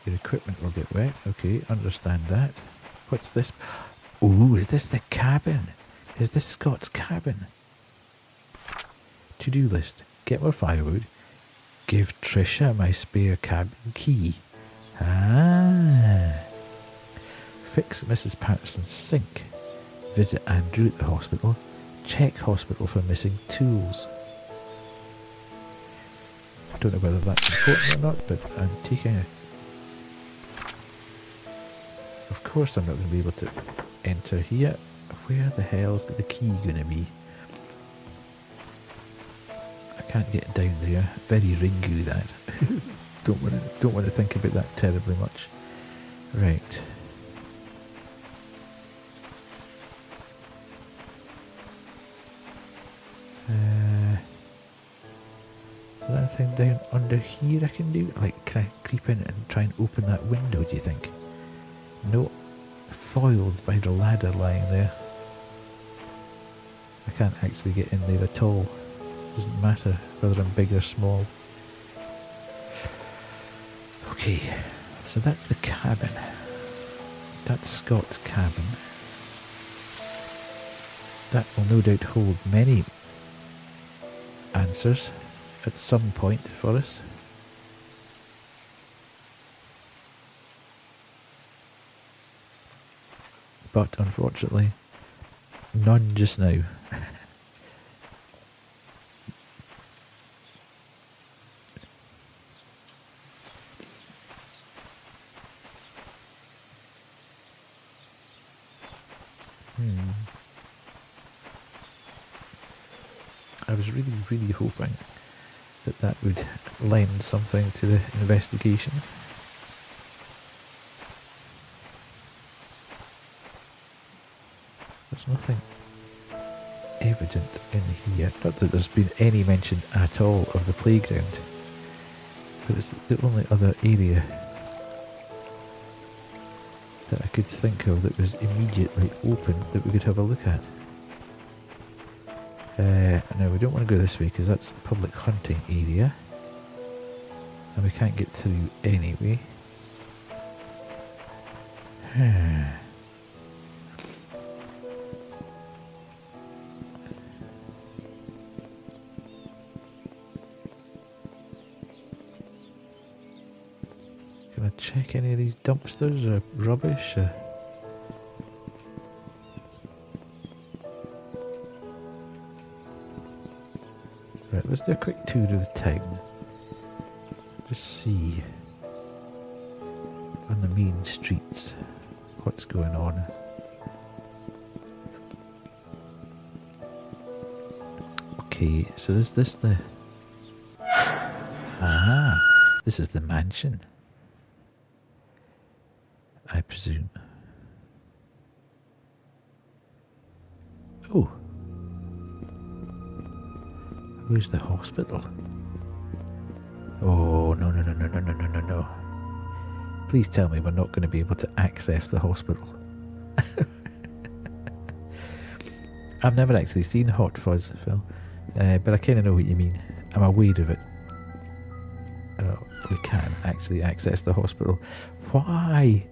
Your equipment will get wet. Okay, understand that. What's this? Oh, is this the cabin? Is this Scott's cabin? To-do list. Get more firewood. Give Trisha my spare cabin key. Ah. Fix Mrs. Patterson's sink. Visit Andrew at the hospital. Check hospital for missing tools. I don't know whether that's important or not, but I'm taking a... Of course I'm not going to be able to enter here. Where the hell's the key going to be? I can't get down there. Very Ringu that. don't want to think about that terribly much. Right. Is there anything down under here I can do? Like, can I creep in and try and open that window, do you think? No. Foiled by the ladder lying there. I can't actually get in there at all. Doesn't matter whether I'm big or small. Okay, so that's the cabin. That's Scott's cabin. That will no doubt hold many answers at some point for us. But unfortunately, none just now. I was really hoping that would lend something to the investigation. There's nothing evident in here. Not that there's been any mention at all of the playground, but it's the only other area that I could think of that was immediately open that we could have a look at. No, we don't want to go this way because that's a public hunting area and we can't get through anyway. Can I check any of these dumpsters or rubbish? Right, let's do a quick tour of the town. Just see on the main streets what's going on. Okay, so is this the... Ah, this is the mansion, I presume. Oh. Where's the hospital? Oh, no, no, no, no, no, no, no, no, no. Please tell me we're not going to be able to access the hospital. I've never actually seen Hot Fuzz, Phil, but I kind of know what you mean. I'm aware of it. Oh, we can actually access the hospital. Why?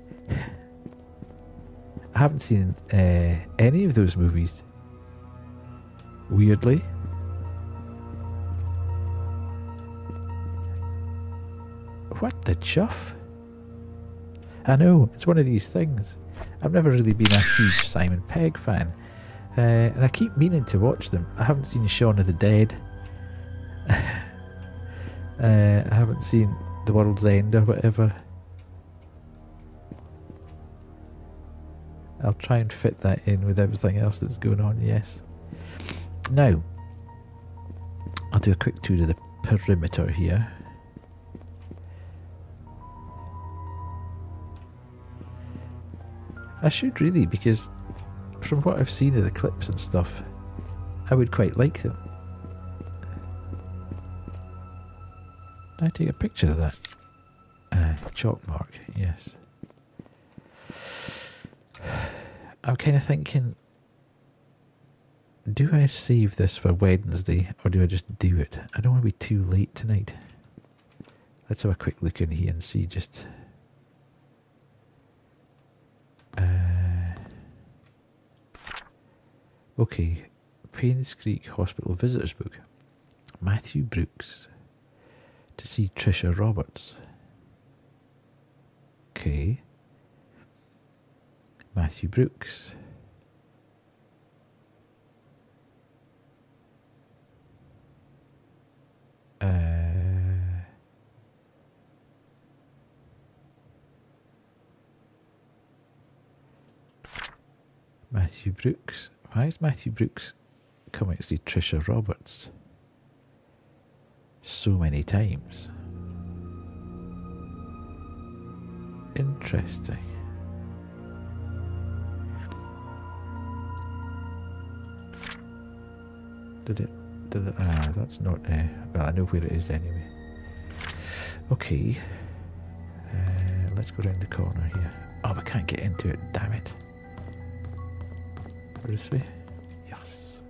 I haven't seen any of those movies. Weirdly. What the chuff? I know, it's one of these things. I've never really been a huge Simon Pegg fan. And I keep meaning to watch them. I haven't seen Shaun of the Dead. I haven't seen The World's End or whatever. I'll try and fit that in with everything else that's going on, yes. Now, I'll do a quick tour of the perimeter here. I should really, because from what I've seen of the clips and stuff, I would quite like them. Can I take a picture of that? Chalk mark, yes. I'm kind of thinking, do I save this for Wednesday or do I just do it? I don't want to be too late tonight. Let's have a quick look in here and see just... Okay, Painscreek Hospital Visitors Book. Matthew Brooks. To see Trisha Roberts. Okay. Matthew Brooks. Matthew Brooks. Why is Matthew Brooks coming to see Trisha Roberts so many times? Interesting. Did it? That's not... well, I know where it is anyway. Okay. Let's go around the corner here. Oh, we can't get into it, damn it. This way? Yes.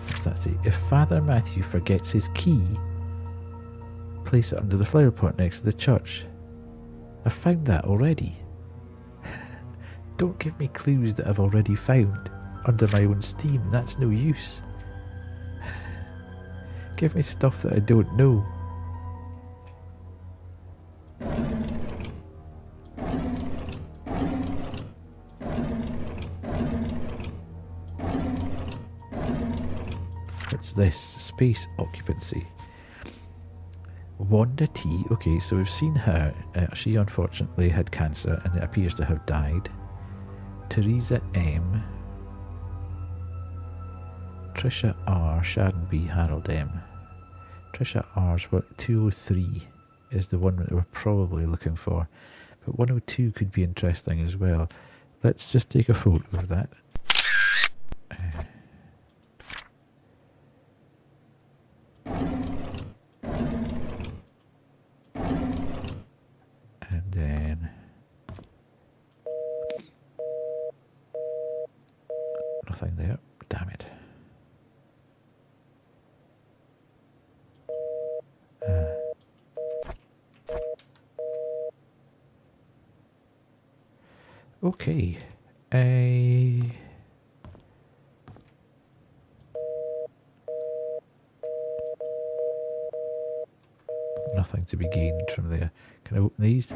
What's that say? If Father Matthew forgets his key, place it under the flower pot next to the church. I've found that already. Don't give me clues that I've already found under my own steam. That's no use. Give me stuff that I don't know. What's this? Space occupancy. Wanda T. Okay, so we've seen her. She unfortunately had cancer and it appears to have died. Teresa M. Trisha R. Sharon B. Harold M. Trisha R's what 203 is the one that we're probably looking for. But 102 could be interesting as well. Let's just take a photo of that. And then nothing there. Damn it. Okay. Nothing to be gained from there. Can I open these?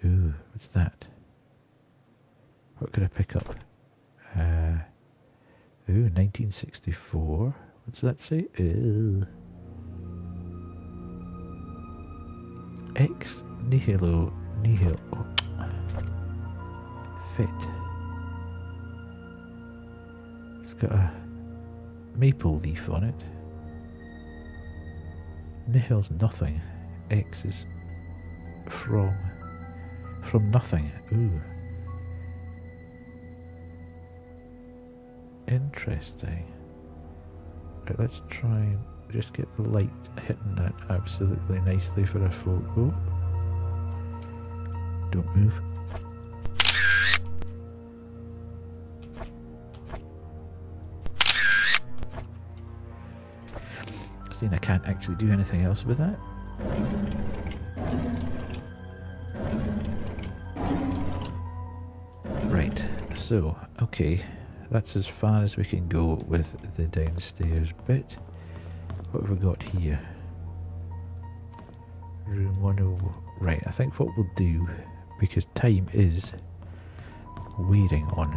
Ooh, what's that? What could I pick up? Ooh, 1964. What's that say? Ex nihilo nihil. Oh. Fit. It's got a maple leaf on it. Nihil's nothing. X is from nothing. Ooh. Interesting. Right, let's try and just get the light hitting that absolutely nicely for a photo. Don't move. Seeing I can't actually do anything else with that. Right, so, okay. That's as far as we can go with the downstairs bit. What have we got here? Room 10. Right, I think what we'll do, because time is wearing on,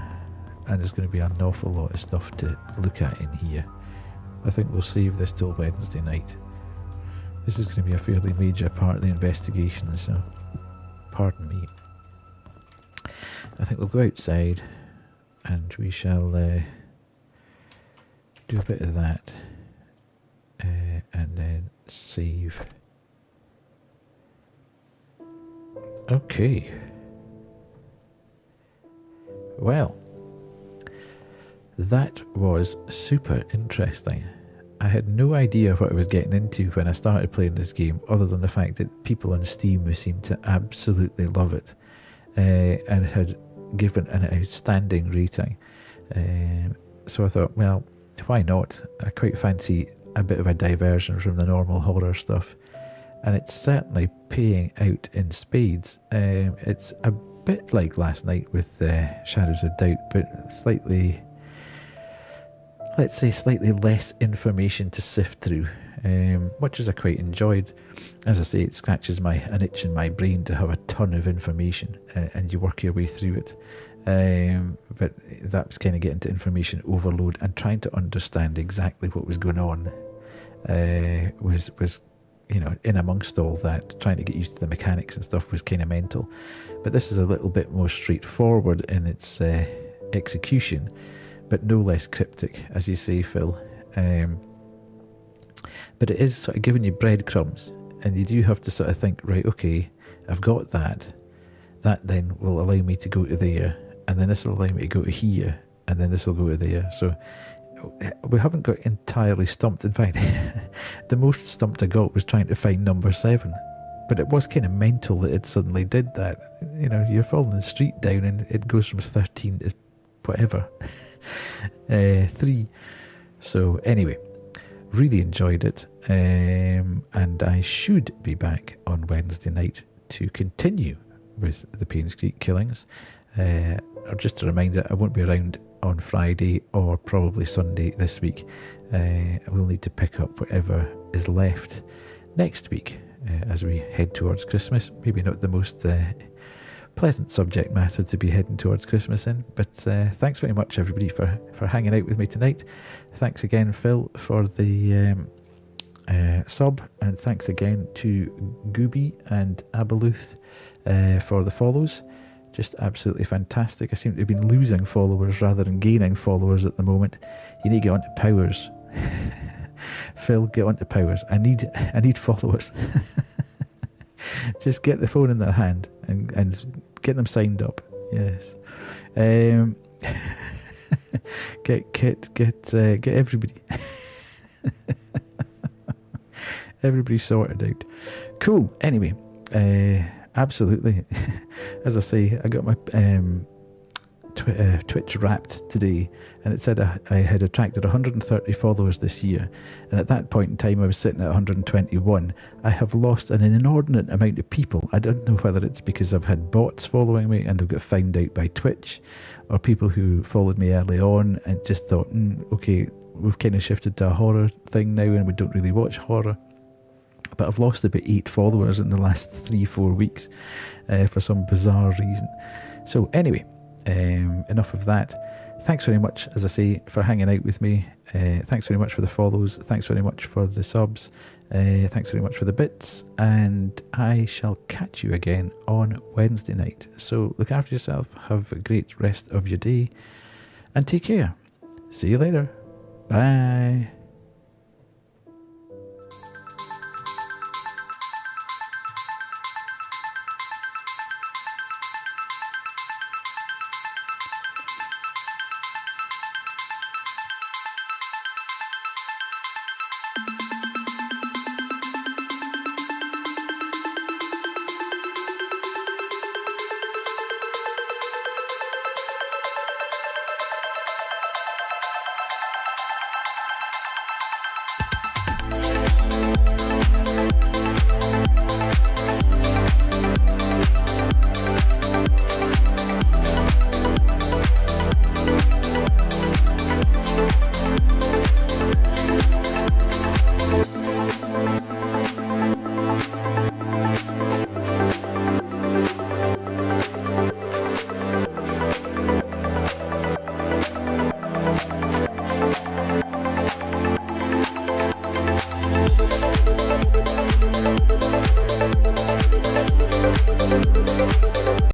and there's going to be an awful lot of stuff to look at in here, I think we'll save this till Wednesday night. This is going to be a fairly major part of the investigation, so pardon me. I think we'll go outside and we shall do a bit of that and then save. Okay. Well, that was super interesting. I had no idea what I was getting into when I started playing this game, other than the fact that people on Steam seemed to absolutely love it, and it had given an outstanding rating. So I thought, well, why not? I quite fancy a bit of a diversion from the normal horror stuff, and it's certainly paying out in spades. It's a bit like last night with Shadows of Doubt, but slightly, let's say, slightly less information to sift through, which I quite enjoyed. As I say, it scratches an itch in my brain to have a ton of information, and you work your way through it. But that was kind of getting to information overload, and trying to understand exactly what was going on was you know, in amongst all that, trying to get used to the mechanics and stuff was kind of mental. But this is a little bit more straightforward in its execution, but no less cryptic, as you say, Phil. But it is sort of giving you breadcrumbs, and you do have to sort of think, right, okay, I've got that. That then will allow me to go to there, and then this will allow me to go to here, and then this will go to there. So we haven't got entirely stumped. In fact, the most stumped I got was trying to find number 7. But it was kind of mental that it suddenly did that. You know, you're following the street down and it goes from 13 to whatever, 3. So anyway, really enjoyed it. And I should be back on Wednesday night to continue with the Painscreek killings. Just a reminder, I won't be around on Friday or probably Sunday this week. I will need to pick up whatever is left next week as we head towards Christmas. Maybe not the most pleasant subject matter to be heading towards Christmas in, but thanks very much everybody for hanging out with me tonight. Thanks again, Phil, for the sub, and thanks again to Gooby and Abeluth for the follows. Just absolutely fantastic. I seem to have been losing followers rather than gaining followers at the moment. You need to get onto powers. Phil, get onto powers. I need followers. Just get the phone in their hand and get them signed up. Yes. Get everybody. Everybody sorted out. Cool. Anyway, absolutely. As I say, I got my Twitch Wrapped today, and it said I had attracted 130 followers this year, and at that point in time I was sitting at 121. I have lost an inordinate amount of people. I don't know whether it's because I've had bots following me and they've got found out by Twitch, or people who followed me early on and just thought, okay, we've kind of shifted to a horror thing now and we don't really watch horror. But I've lost about 8 followers in the last 3-4 weeks for some bizarre reason. So anyway, enough of that. Thanks very much, as I say, for hanging out with me. Thanks very much for the follows. Thanks very much for the subs. Thanks very much for the bits. And I shall catch you again on Wednesday night. So look after yourself. Have a great rest of your day. And take care. See you later. Bye.